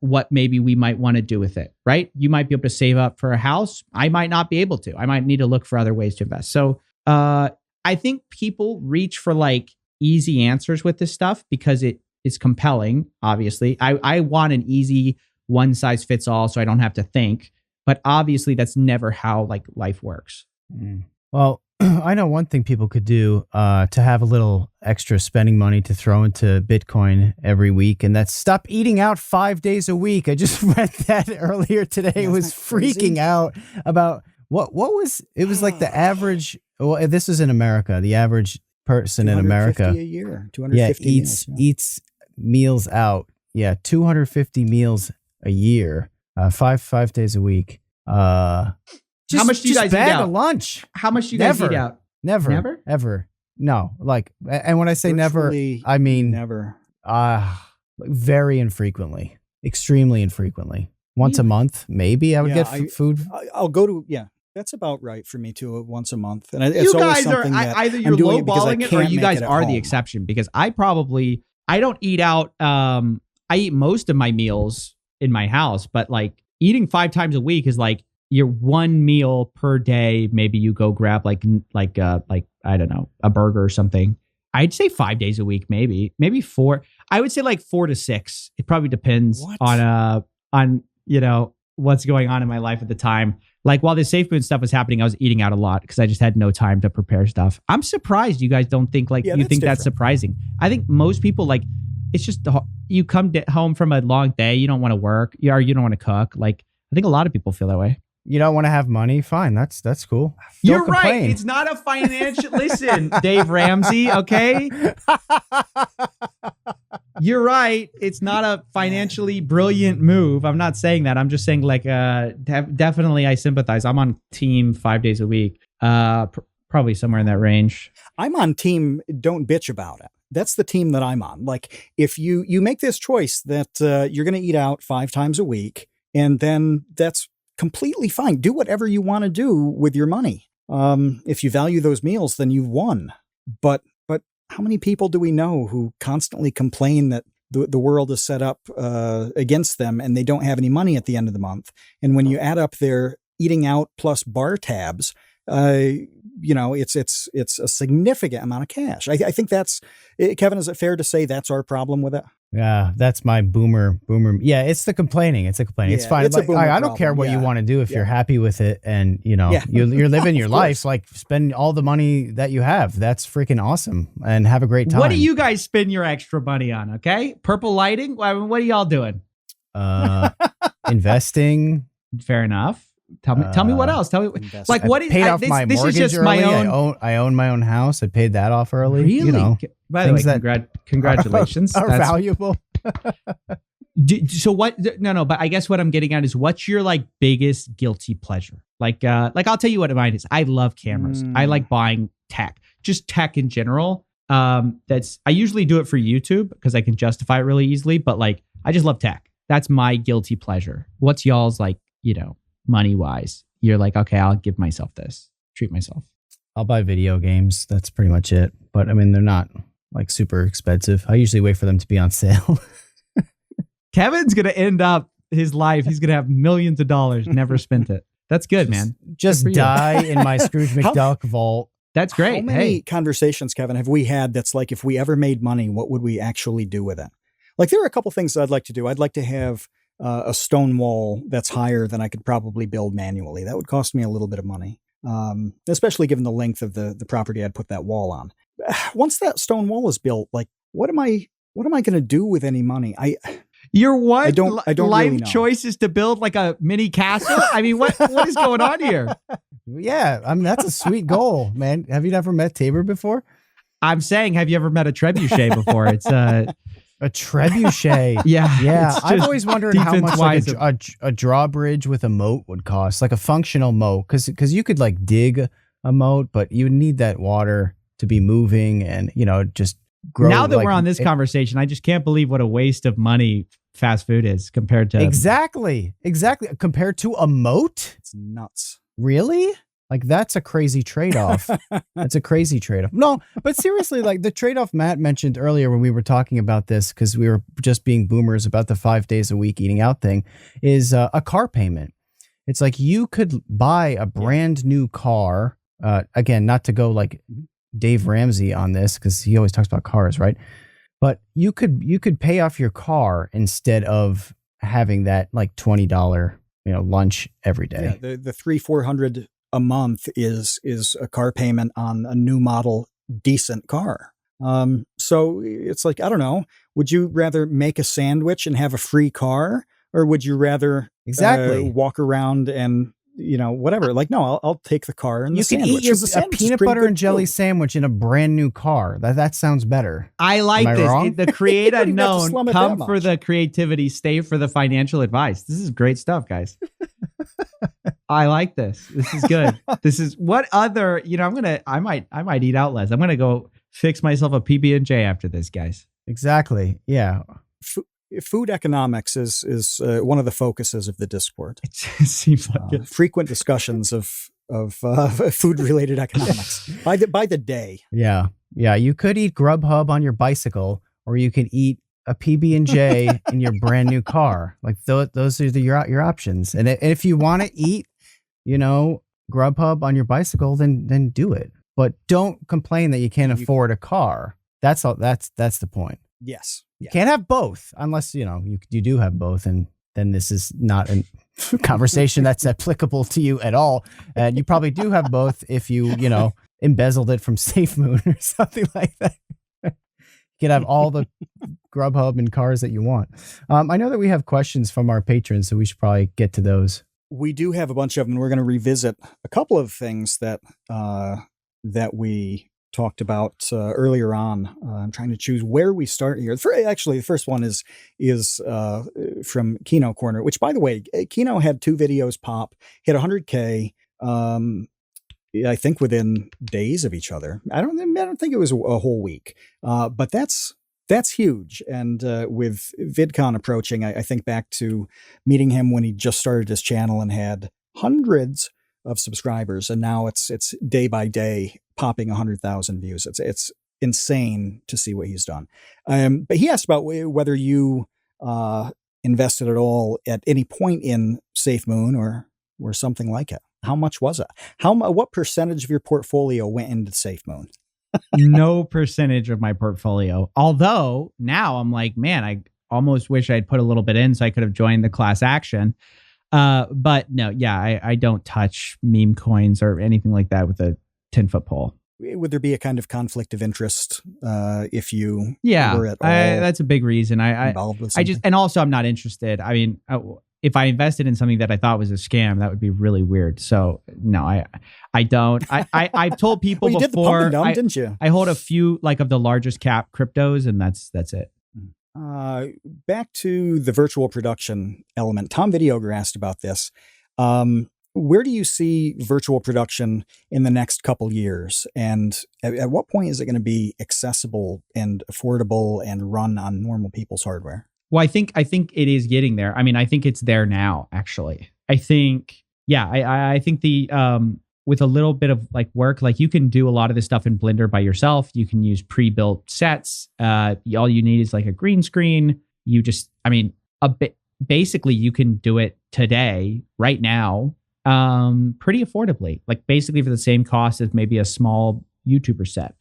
what maybe we might want to do with it, right? You might be able to save up for a house. I might not be able to. I might need to look for other ways to invest. So I think people reach for like easy answers with this stuff because it is compelling. Obviously, I want an easy one size fits all, so I don't have to think. But obviously, that's never how like life works. Well, I know one thing people could do to have a little extra spending money to throw into Bitcoin every week, and that's stop eating out 5 days a week. I just read that earlier today. Was freaking out about what was it was like the average. Well, this is in America. The average person in America a year, 250 eats meals out. Yeah, 250 meals a year, 5 days a week. How much do you guys eat out? Lunch. How much do you guys eat out? Never, ever. No, like, and when I say never, I mean never. Very infrequently, extremely infrequently. Once a month, maybe I would get food. I'll go to That's about right for me too. Once a month, and it's you always guys are something that either you're lowballing it or you guys are the exception, because I don't eat out I eat most of my meals in my house, but like eating 5 times a week is like your one meal per day. Maybe you go grab like I don't know, a burger or something. I'd say 5 days a week, maybe 4. I would say like 4 to 6. It probably depends on what's going on in my life at the time. Like while the Safemoon stuff was happening, I was eating out a lot because I just had no time to prepare stuff. I'm surprised you guys don't think like you think that's surprising. I think most people like it's just you come home from a long day, you don't want to work, you don't want to cook. Like I think a lot of people feel that way. You don't want to have money? Fine, that's cool. You're right. It's not a financial. Listen, Dave Ramsey. Okay, you're right. It's not a financially brilliant move. I'm not saying that. I'm just saying like definitely I sympathize. I'm on team 5 days a week. Probably somewhere in that range. I'm on team don't bitch about it. That's the team that I'm on. Like if you make this choice that you're going to eat out 5 times a week, and then that's completely fine. Do whatever you want to do with your money. If you value those meals, then you've won. But how many people do we know who constantly complain that the world is set up against them and they don't have any money at the end of the month? And when you add up their eating out plus bar tabs, it's a significant amount of cash. I think that's, Kevin, is it fair to say that's our problem with it? Yeah, that's my boomer. Yeah, it's the complaining. It's fine. It's I don't care what you want to do if you're happy with it, and you're living your life. Like spend all the money that you have. That's freaking awesome, and have a great time. What do you guys spend your extra money on? Okay, purple lighting. I mean, what are y'all doing? Investing. Fair enough. Tell me what else. Tell me like what is paid off my mortgage. This is just early. My own. I own my own house. I paid that off early. Really? By the way, congratulations. Are valuable. So what? No. But I guess what I'm getting at is what's your like biggest guilty pleasure? Like I'll tell you what mine is. I love cameras. I like buying tech, just tech in general. I usually do it for YouTube because I can justify it really easily. But like I just love tech. That's my guilty pleasure. What's y'all's like? Money wise, you're like, okay, I'll give myself this, treat myself. I'll buy video games. That's pretty much it. But I mean, they're not like super expensive. I usually wait for them to be on sale. Kevin's going to end up his life. He's going to have millions of dollars, never spent it. That's good, man. Just die in my Scrooge McDuck vault. That's great. How many conversations, Kevin, have we had that's like, if we ever made money, what would we actually do with it? Like there are a couple things that I'd like to do. I'd like to have a stone wall that's higher than I could probably build manually. That would cost me a little bit of money, especially given the length of the property I'd put that wall on. Once that stone wall is built, like what am I going to do with any money? Your one I don't life really know. Choice is to build like a mini castle. I mean, what is going on here? Yeah, I mean that's a sweet goal, man. Have you never met Tabor before? I'm saying, have you ever met a trebuchet before? It's a trebuchet. Yeah. I've always wondered how much like a drawbridge with a moat would cost, like a functional moat, because you could like dig a moat, but you need that water to be moving and just grow. Now that we're on this conversation, I just can't believe what a waste of money fast food is compared to exactly compared to a moat. It's nuts. Really? Like that's a crazy trade-off. That's a crazy trade-off. No, but seriously, like the trade-off Matt mentioned earlier when we were talking about this, because we were just being boomers about the 5 days a week eating out thing, is a car payment. It's like you could buy a brand new car. Again, not to go like Dave Ramsey on this because he always talks about cars, right? But you could pay off your car instead of having that like $20 lunch every day. Yeah, the $300-400 a month is a car payment on a new model decent car. So it's like, I don't know, would you rather make a sandwich and have a free car, or would you rather walk around and whatever? Like, no, I'll take the car and you the can sandwich. eat a peanut butter and jelly sandwich in a brand new car. That sounds better. I like this. Wrong? The create unknown, come for the creativity, stay for the financial advice. This is great stuff, guys. I like this. This is good. This is what other, I might eat out less. I'm going to go fix myself a PB&J after this, guys. Exactly. Yeah. Food economics is one of the focuses of the Discord. It seems like it. Frequent discussions of food related economics by the day. Yeah. Yeah. You could eat Grubhub on your bicycle, or you can eat a PB&J in your brand new car. Like those are your options. And if you want to eat, Grubhub on your bicycle, then do it. But don't complain that you can't afford a car. That's all. That's the point. Yes. You can't have both unless, you do have both. And then this is not a conversation that's applicable to you at all. And you probably do have both if you, embezzled it from Safemoon or something like that. You can have all the Grubhub and cars that you want. I know that we have questions from our patrons, so we should probably get to those. We do have a bunch of them. We're going to revisit a couple of things that we talked about earlier on. I'm trying to choose where we start here. Actually, the first one is from Kino Corner, which, by the way, Kino had 2 videos pop, hit 100K. I think within days of each other. I don't think it was a whole week, but that's huge. And with VidCon approaching, I think back to meeting him when he just started his channel and had hundreds of subscribers, and now it's day by day popping 100,000 views. It's insane to see what he's done. But he asked about whether you invested at all at any point in Safemoon or something like it. How much was it? What percentage of your portfolio went into Safemoon? No percentage of my portfolio. Although now I'm like, man, I almost wish I'd put a little bit in so I could have joined the class action. But no, yeah, I don't touch meme coins or anything like that with a 10-foot pole. Would there be a kind of conflict of interest if you were at all that's a big reason. Involved with something? And also I'm not interested. I mean, if I invested in something that I thought was a scam, that would be really weird. So no, I don't. I've told people well, you before. Did the pump and dump, didn't you? I hold a few of the largest cap cryptos, and that's it. Back to the virtual production element. Tom Videogre asked about this. Where do you see virtual production in the next couple years? And at what point is it going to be accessible and affordable and run on normal people's hardware? Well, I think it is getting there. I mean, I think it's there now, actually. I think, I think with a little bit of work, you can do a lot of this stuff in Blender by yourself. You can use pre-built sets. All you need is a green screen. Basically you can do it today, right now, pretty affordably, basically for the same cost as maybe a small YouTuber set.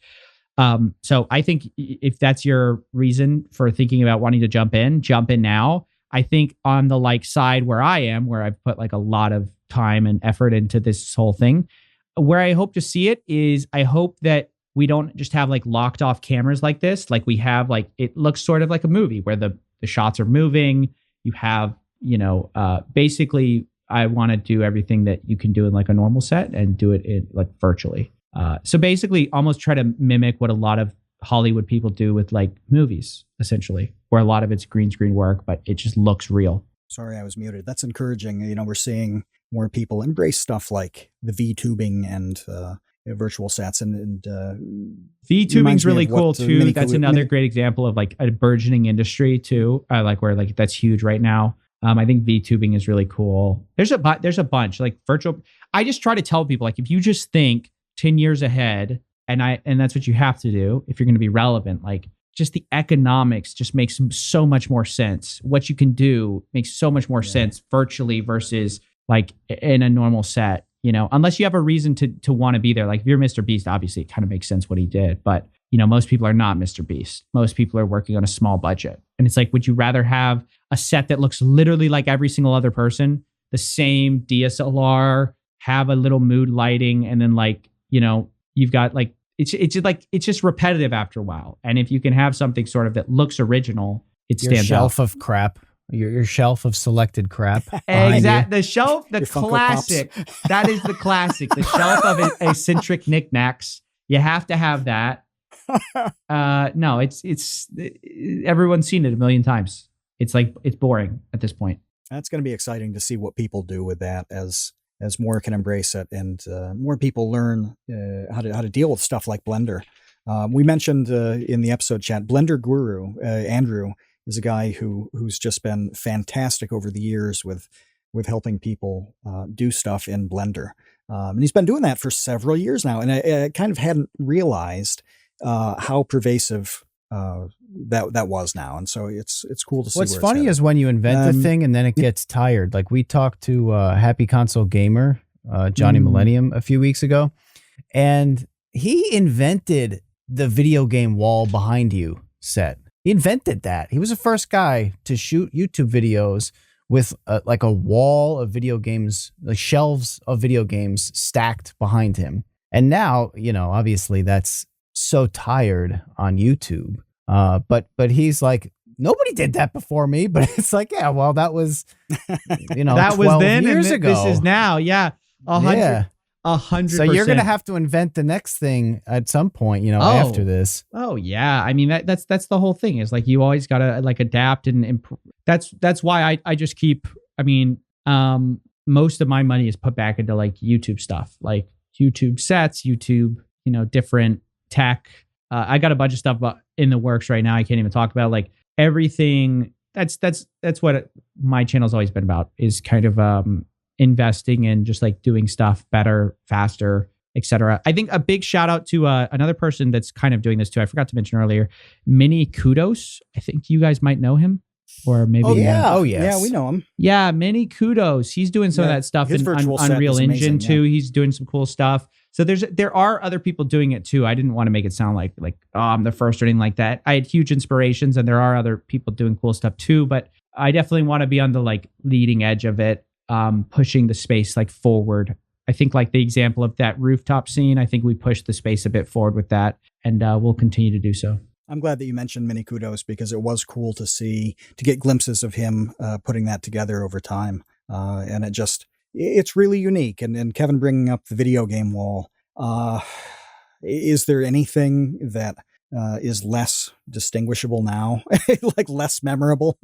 So I think if that's your reason for thinking about wanting to jump in now. I think on the side where I am, where I've put a lot of time and effort into this whole thing, where I hope to see it is I hope that we don't just have locked off cameras like this. We have it looks sort of like a movie where the shots are moving. You have, basically I want to do everything that you can do in a normal set and do it in virtually. So basically almost try to mimic what a lot of Hollywood people do with movies, essentially, where a lot of it's green screen work, but it just looks real. Sorry, I was muted. That's encouraging. We're seeing more people embrace stuff like the VTubing and virtual sets and VTubing's really cool too. That's another great example of a burgeoning industry too. Where that's huge right now. I think VTubing is really cool. There's a bunch virtual. I just try to tell people if you just think 10 years ahead, and that's what you have to do if you're going to be relevant. Just the economics just makes so much more sense. What you can do makes so much more sense virtually versus in a normal set. Unless you have a reason to want to be there. If you're Mr. Beast, obviously it kind of makes sense what he did. But most people are not Mr. Beast. Most people are working on a small budget, and it's would you rather have a set that looks literally like every single other person, the same DSLR, have a little mood lighting, and then you've got it's just repetitive after a while. And if you can have something sort of that looks original, it stands out. Your shelf of crap. Your shelf of selected crap. Exactly. The shelf, the classic. That is the classic. The shelf of eccentric knickknacks. You have to have that. No, it's everyone's seen it a million times. It's it's boring at this point. That's going to be exciting to see what people do with that as more can embrace it and more people learn how to deal with stuff like Blender. We mentioned in the episode chat, Blender Guru, Andrew, is a guy who's just been fantastic over the years with helping people do stuff in Blender. And he's been doing that for several years now. And I kind of hadn't realized how pervasive that was now. And so it's cool to see. What's where funny is when you invent a thing and then it gets tired. Like we talked to Happy Console Gamer, Johnny Millennium, a few weeks ago, and he invented the video game wall behind you set. He invented that. He was the first guy to shoot YouTube videos with like a wall of video games, like shelves of video games stacked behind him. And now, obviously that's so tired on YouTube. But he's like, nobody did that before me. But it's like, yeah, well, that was, that was then years ago. This is now. Yeah. 100%. So you're going to have to invent the next thing at some point, after this. Oh yeah. I mean, that's the whole thing is like, you always got to like adapt and improve. That's why I just keep, most of my money is put back into like YouTube stuff, like YouTube sets, YouTube, different tech. I got a bunch of stuff in the works right now. I can't even talk about like everything. That's what my channel's always been about, is kind of, investing in just like doing stuff better, faster, etc. I think a big shout out to another person that's kind of doing this too. I forgot to mention earlier, Mini Kudos. I think you guys might know him, or maybe. Oh yeah, yes. Yeah, we know him. Yeah, Mini Kudos. He's doing some of that stuff in Unreal Engine too. He's doing some cool stuff. So there are other people doing it too. I didn't want to make it sound like I'm the first or anything like that. I had huge inspirations, and there are other people doing cool stuff too. But I definitely want to be on the like leading edge of it. Pushing the space like forward. I think like the example of that rooftop scene, I think we pushed the space a bit forward with that, and we'll continue to do so. I'm glad that you mentioned Mini Kudos, because it was cool to get glimpses of him putting that together over time. And it's really unique. And Kevin bringing up the video game wall, is there anything that is less distinguishable now, like less memorable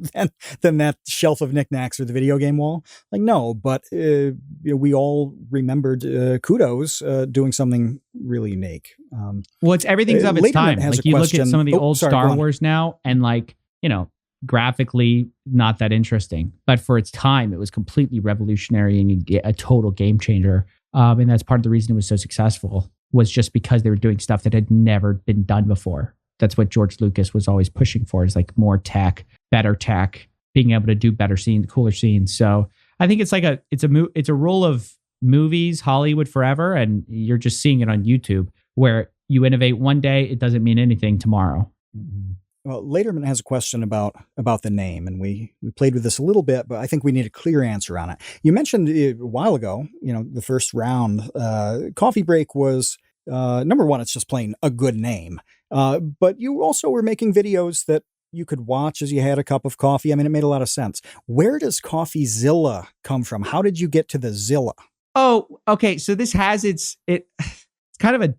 than that shelf of knickknacks or the video game wall? Like, no, but we all remembered Kudos doing something really unique. Well, everything's of its time. Like you look at some of the old Star Wars now, and like, graphically not that interesting, but for its time, it was completely revolutionary and a total game changer. And that's part of the reason it was so successful, was just because they were doing stuff that had never been done before. That's what George Lucas was always pushing for, is like more tech, better tech, being able to do better scenes, cooler scenes. So I think it's like it's a rule of movies, Hollywood forever. And you're just seeing it on YouTube, where you innovate one day, it doesn't mean anything tomorrow. Mm-hmm. Well, Laterman has a question about the name, and we played with this a little bit, but I think we need a clear answer on it. You mentioned a while ago, the first round, Coffee Break was, number one, it's just plain a good name. But you also were making videos that you could watch as you had a cup of coffee. I mean, it made a lot of sense. Where does CoffeeZilla come from? How did you get to the Zilla? Oh, okay. So this has it's kind of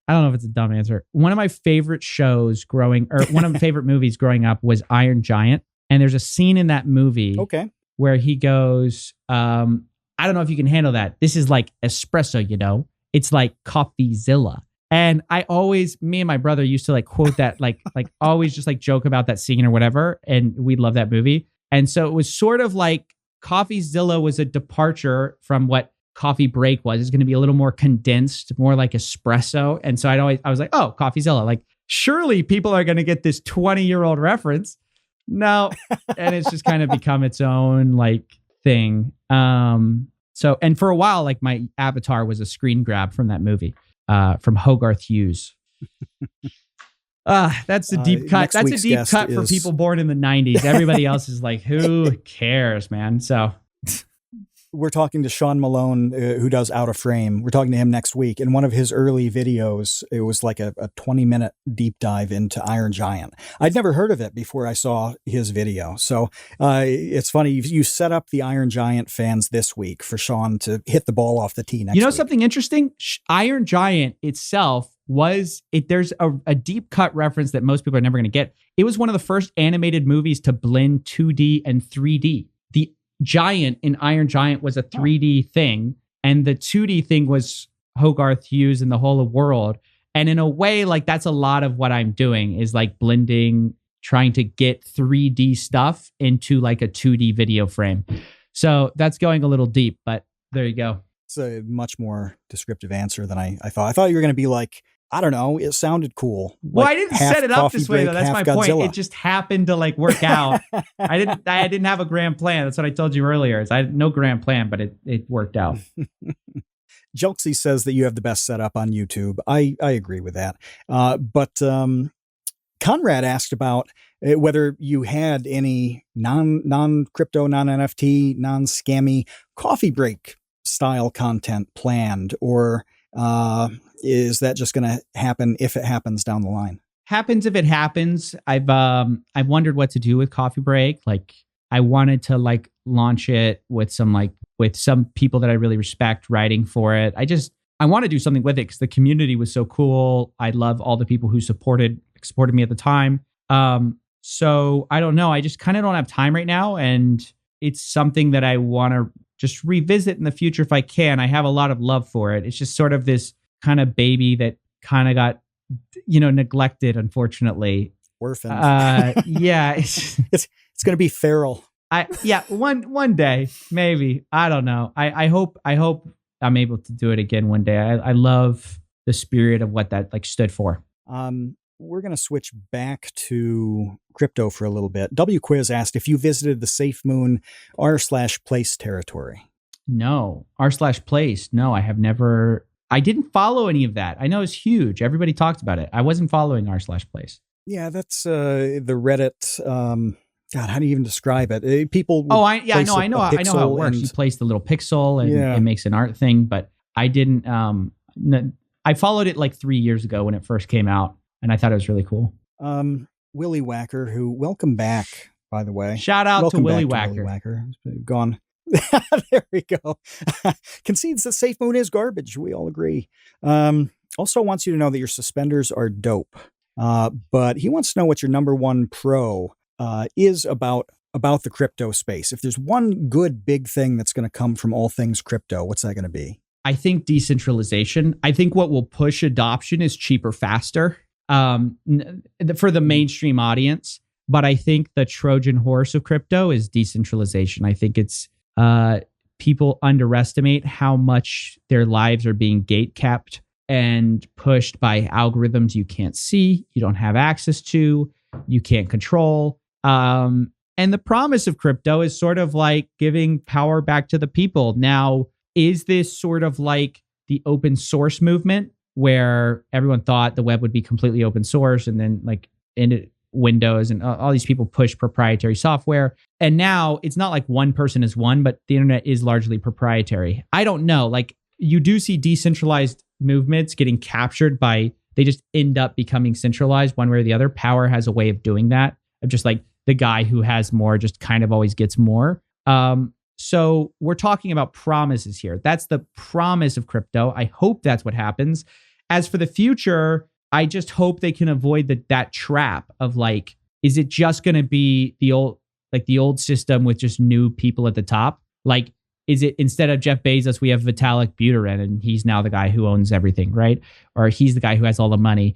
I don't know if it's a dumb answer. One of my favorite one of my favorite movies growing up was Iron Giant. And there's a scene in that movie where he goes, I don't know if you can handle that. This is like espresso, it's like CoffeeZilla. And me and my brother used to like quote that, like always just like joke about that scene or whatever. And we love that movie. And so it was sort of like CoffeeZilla was a departure from what Coffee Break was. It's going to be a little more condensed, more like espresso. And so I was like, oh, CoffeeZilla, like surely people are going to get this 20-year-old reference. No. And it's just kind of become its own like thing. So, and for a while, like my avatar was a screen grab from that movie, from Hogarth Hughes. That's a deep cut. That's a deep cut for people born in the 90s. Everybody else is like, who cares, man? So we're talking to Sean Malone, who does Out of Frame. We're talking to him next week. In one of his early videos, it was like a 20-minute deep dive into Iron Giant. I'd never heard of it before I saw his video. So it's funny. You set up the Iron Giant fans this week for Sean to hit the ball off the tee next week. Something interesting? Iron Giant itself there's a deep cut reference that most people are never going to get. It was one of the first animated movies to blend 2D and 3D. The Giant in Iron Giant was a 3D thing, and the 2D thing was Hogarth Hughes and the whole world. And in a way, like that's a lot of what I'm doing, is like blending, trying to get 3D stuff into like a 2D video frame. So that's going a little deep, but there you go. It's a much more descriptive answer than I thought. I thought you were going to be like, I don't know. It sounded cool. Well, Like I didn't half set it up coffee this way, break, though. That's half my Godzilla. point. It just happened to like work out. I didn't have a grand plan. That's what I told you earlier. Is I had no grand plan, but it worked out. Jelksy says that you have the best setup on YouTube. I agree with that. But Conrad asked about whether you had any non-crypto, non-NFT, non-scammy coffee break style content planned, or is that just going to happen if it happens down the line? Happens if it happens. I've wondered what to do with Coffee Break. Like I wanted to like launch it with some people that I really respect writing for it. I want to do something with it because the community was so cool. I love all the people who supported me at the time. So I don't know. I just kind of don't have time right now. And it's something that I want to just revisit in the future if I can. I have a lot of love for it. It's just sort of this kind of baby that kind of got, neglected, unfortunately. Orphaned. Yeah. It's going to be feral. One day, maybe. I don't know. I hope I'm able to do it again one day. I love the spirit of what that like stood for. We're going to switch back to crypto for a little bit. W Quiz asked if you visited the Safemoon r/place territory. No. r/place. No, I have never. I didn't follow any of that. I know it's huge. Everybody talked about it. I wasn't following r/place. Yeah, that's the Reddit. God, how do you even describe it? People. I know how it works. You place the little pixel and it makes an art thing. But I didn't. I followed it like 3 years ago when it first came out, and I thought it was really cool. Willie Whacker, who welcome back, by the way. Shout out to Willie Whacker. Gone. There we go. Concedes that Safemoon is garbage. We all agree. Also wants you to know that your suspenders are dope. But he wants to know what your number one pro is about the crypto space. If there's one good big thing that's going to come from all things crypto, what's that going to be? I think decentralization. I think what will push adoption is cheaper, faster for the mainstream audience. But I think the Trojan horse of crypto is decentralization. I think it's people underestimate how much their lives are being gate-kept and pushed by algorithms you can't see, you don't have access to, you can't control. And the promise of crypto is sort of like giving power back to the people. Now, is this sort of like the open source movement where everyone thought the web would be completely open source and then like in Windows and all these people push proprietary software. And now it's not like one person is one, but the internet is largely proprietary. I don't know. Like you do see decentralized movements getting captured by, they just end up becoming centralized one way or the other. Power has a way of doing that. Of just like the guy who has more just kind of always gets more. So we're talking about promises here. That's the promise of crypto. I hope that's what happens. As for the future, I just hope they can avoid that trap of like, is it just going to be the old system with just new people at the top? Like, is it instead of Jeff Bezos, we have Vitalik Buterin and he's now the guy who owns everything, right? Or he's the guy who has all the money.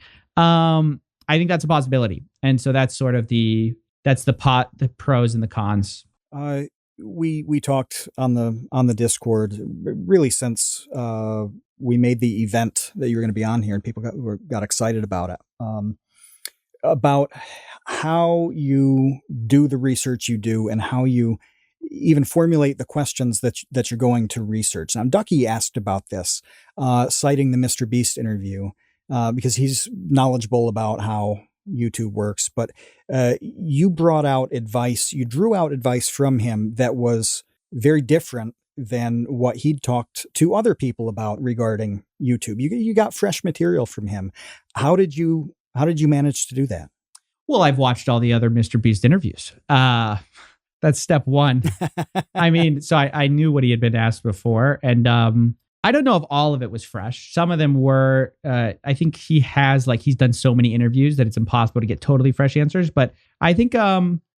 I think that's a possibility. And so that's sort of the pros and the cons. We talked on the Discord really since we made the event that you were going to be on here, and people got excited about it. About how you do the research you do and how you even formulate the questions that you're going to research. Now, Ducky asked about this, citing the Mr. Beast interview, because he's knowledgeable about how YouTube works. But you brought out advice, you drew out advice from him that was very different than what he'd talked to other people about regarding YouTube. You got fresh material from him. How did you manage to do that? Well, I've watched all the other Mr. Beast interviews. That's step one. I mean, so I knew what he had been asked before. And I don't know if all of it was fresh. Some of them were, I think he's done so many interviews that it's impossible to get totally fresh answers. But I think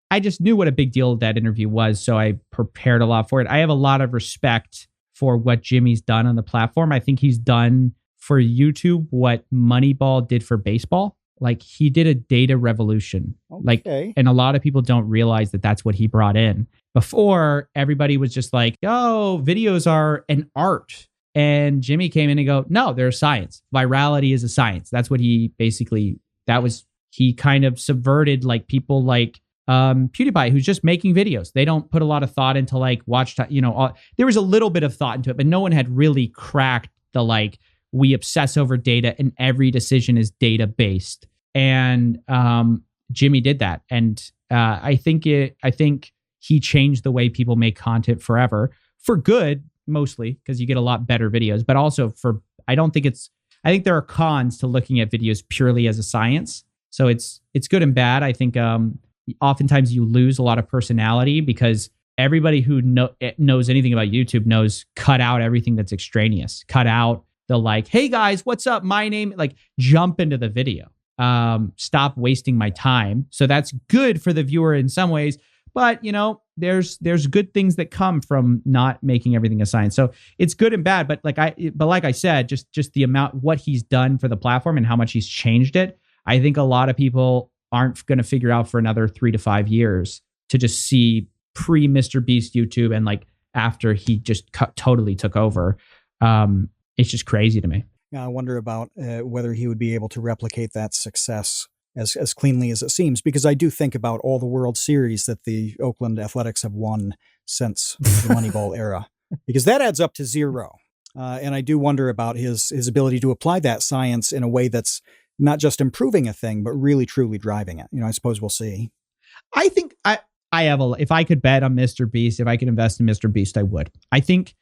I just knew what a big deal that interview was. So I prepared a lot for it. I have a lot of respect for what Jimmy's done on the platform. I think he's done for YouTube what Moneyball did for baseball. Like he did a data revolution. Okay. And a lot of people don't realize that that's what he brought in. Before, everybody was just like, oh, videos are an art. And Jimmy came in and go, no, there's science. Virality is a science. That's what he basically, he kind of subverted like people like PewDiePie, who's just making videos. They don't put a lot of thought into like watch time, there was a little bit of thought into it, but no one had really cracked the like, we obsess over data and every decision is data based. And Jimmy did that. And I think he changed the way people make content forever, for good, mostly because you get a lot better videos, but also I think there are cons to looking at videos purely as a science. So it's good and bad. I think oftentimes you lose a lot of personality because everybody who knows anything about YouTube knows cut out everything that's extraneous, cut out the like, hey guys, what's up? My name, like jump into the video. Stop wasting my time. So that's good for the viewer in some ways, but there's good things that come from not making everything a science. So it's good and bad, but like I said, just the amount, what he's done for the platform and how much he's changed it. I think a lot of people aren't going to figure out for another 3 to 5 years to just see pre Mr. Beast YouTube and like after he just totally took over. It's just crazy to me. Yeah, I wonder about whether he would be able to replicate that success as cleanly as it seems, because I do think about all the World Series that the Oakland Athletics have won since the Moneyball era, because that adds up to 0. And I do wonder about his ability to apply that science in a way that's not just improving a thing, but really truly driving it. I suppose we'll see. I think if I could bet on Mr. Beast, if I could invest in Mr. Beast, I would. I think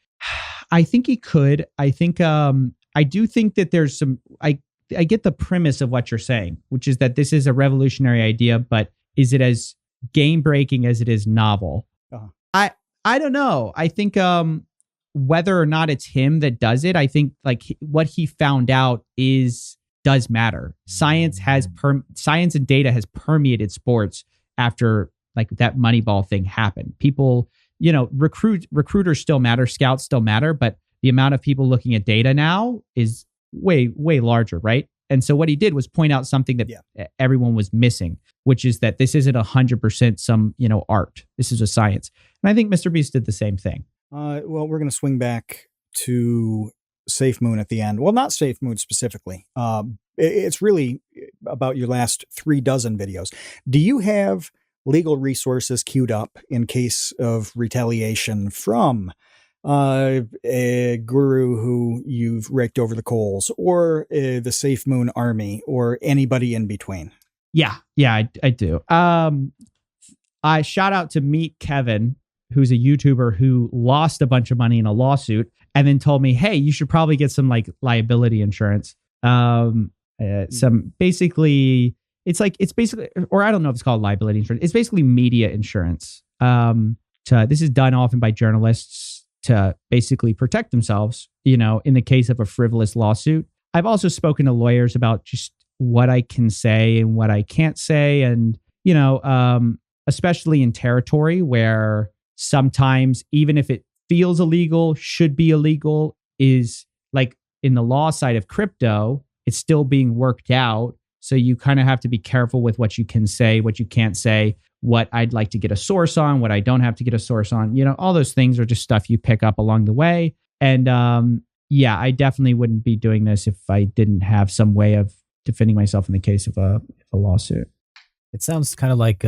he could. I think, I do think that there's some, I get the premise of what you're saying, which is that this is a revolutionary idea, but is it as game breaking as it is novel? Uh-huh. I don't know. I think, whether or not it's him that does it, I think like what he found out does matter. Science and data has permeated sports after like that Moneyball thing happened. People, recruiters still matter, scouts still matter, but the amount of people looking at data now is way, way larger, right? And so what he did was point out something that everyone was missing, which is that this isn't 100% some, art. This is a science. And I think Mr. Beast did the same thing. Well, we're going to swing back to Safemoon at the end. Well, not Safemoon specifically. It's really about your last 36 videos. Do you have legal resources queued up in case of retaliation from a guru who you've raked over the coals, or the Safemoon army, or anybody in between? Yeah, I do. I shout out to Meet Kevin, who's a YouTuber who lost a bunch of money in a lawsuit and then told me, hey, you should probably get some like liability insurance. Some basically, it's basically, or I don't know if it's called liability insurance. It's basically media insurance. This is done often by journalists to basically protect themselves, in the case of a frivolous lawsuit. I've also spoken to lawyers about just what I can say and what I can't say. And, especially in territory where sometimes, even if it feels illegal, should be illegal, is like in the law side of crypto, it's still being worked out. So you kind of have to be careful with what you can say, what you can't say, what I'd like to get a source on, what I don't have to get a source on. All those things are just stuff you pick up along the way. And I definitely wouldn't be doing this if I didn't have some way of defending myself in the case of a lawsuit. It sounds kind of like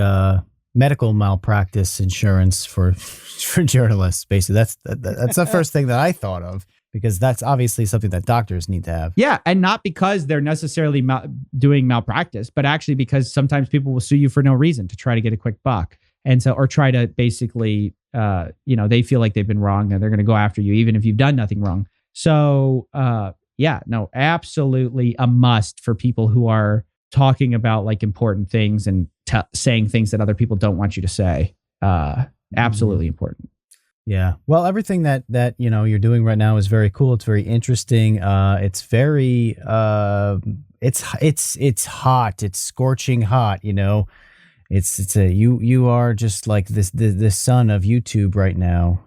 medical malpractice insurance for journalists. Basically, that's the first thing that I thought of, because that's obviously something that doctors need to have. Yeah, and not because they're necessarily doing malpractice, but actually because sometimes people will sue you for no reason to try to get a quick buck, and so or try to basically, they feel like they've been wrong and they're going to go after you even if you've done nothing wrong. So, absolutely a must for people who are talking about like important things and saying things that other people don't want you to say. Absolutely important. Yeah. Well, everything that you're doing right now is very cool. It's very interesting. It's very it's hot. It's scorching hot. You are just like the sun of YouTube right now.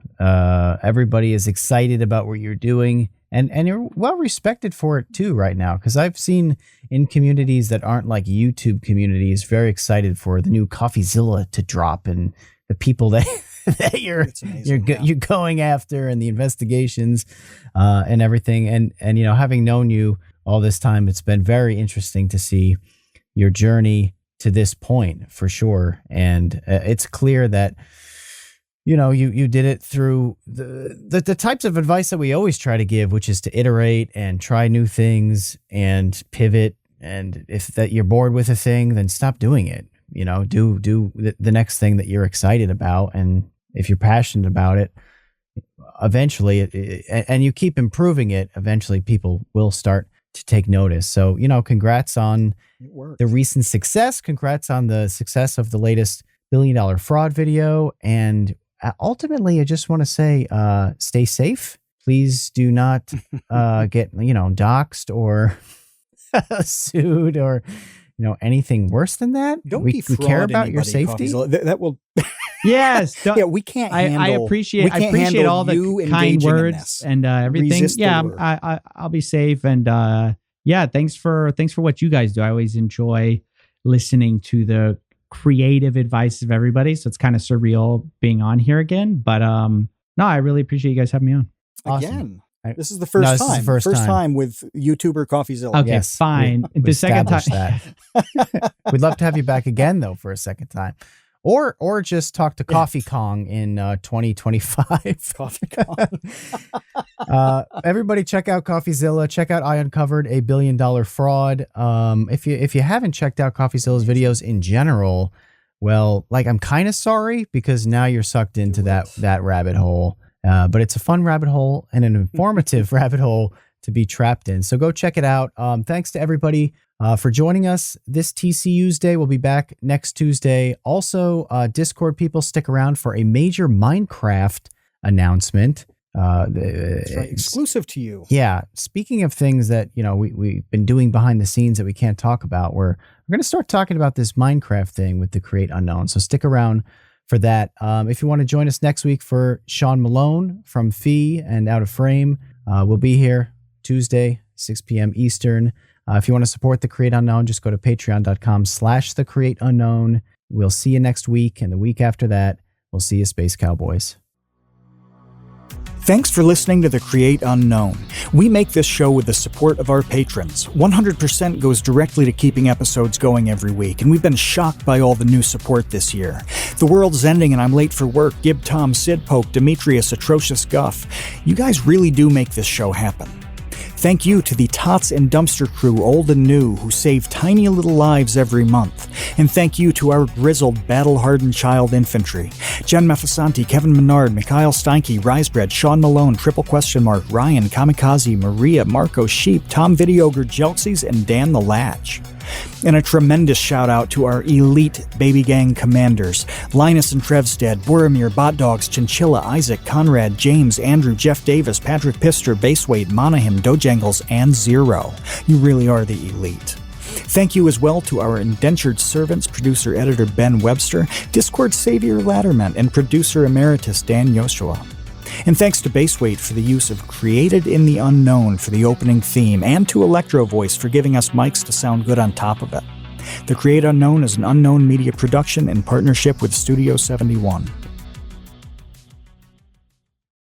Everybody is excited about what you're doing. And you're well respected for it too right now, because I've seen in communities that aren't like YouTube communities very excited for the new CoffeeZilla to drop, and the people that that you're amazing, you're going after, and the investigations and everything. And having known you all this time, it's been very interesting to see your journey to this point, for sure. And it's clear that you did it through the types of advice that we always try to give, which is to iterate and try new things and pivot. And if that you're bored with a thing, then stop doing it. Do the next thing that you're excited about. And if you're passionate about it, eventually, and you keep improving it, eventually people will start to take notice. So, congrats on the recent success. Congrats on the success of the latest $1 billion fraud video. And ultimately, I just want to say, stay safe. Please do not get, doxxed or sued or, anything worse than that. We care about your safety. That will. Yes. Yeah, we can't handle. I appreciate all the kind words and everything. Yeah, I'll be safe. And thanks for what you guys do. I always enjoy listening to the creative advice of everybody. So it's kind of surreal being on here again. But no, I really appreciate you guys having me on. Awesome. Again. This is the first time. This is the first time with YouTuber CoffeeZilla. Okay, yes, fine. We the second time. That. We'd love to have you back again, though, for a second time. Or just talk to Coffee Kong in 2025. Coffee Kong. Everybody check out CoffeeZilla. Check out I Uncovered a $1 billion fraud. If you haven't checked out CoffeeZilla's videos in general, well, I'm kind of sorry, because now you're sucked into that rabbit hole. But it's a fun rabbit hole and an informative rabbit hole to be trapped in. So go check it out. Thanks to everybody for joining us this TCU's Day. We'll be back next Tuesday. Also, Discord people, stick around for a major Minecraft announcement. That's right. Exclusive to you. Yeah. Speaking of things that, we've been doing behind the scenes that we can't talk about, we're going to start talking about this Minecraft thing with the Create Unknown. So stick around for that. If you want to join us next week for Sean Malone from Fee and Out of Frame, we'll be here Tuesday, 6 p.m. Eastern. If you want to support the Create Unknown, just go to patreon.com/the Create Unknown. We'll see you next week, and the week after that, we'll see you, Space Cowboys. Thanks for listening to The Create Unknown. We make this show with the support of our patrons. 100% goes directly to keeping episodes going every week, and we've been shocked by all the new support this year. The world's ending and I'm late for work. Gib Tom, Sid Poke, Demetrius, Atrocious Guff. You guys really do make this show happen. Thank you to the Tots and Dumpster crew, old and new, who save tiny little lives every month. And thank you to our grizzled, battle-hardened child infantry. Jen Mefasanti, Kevin Menard, Mikhail Steinke, Risebread, Sean Malone, Ryan, Kamikaze, Maria, Marco Sheep, Tom Videogre, Jeltsies, and Dan the Latch. And a tremendous shout out to our elite baby gang commanders, Linus and Trevstead, Boromir, Bot Dogs, Chinchilla, Isaac, Conrad, James, Andrew, Jeff Davis, Patrick Pister, Baseweight, Monahim, Dojangles, and Zero. You really are the elite. Thank you as well to our indentured servants, producer-editor Ben Webster, Discord savior Latterman, and producer emeritus Dan Yoshua. And thanks to Baseweight for the use of Created in the Unknown for the opening theme, and to Electro Voice for giving us mics to sound good on top of it. The Create Unknown is an Unknown Media production in partnership with Studio 71.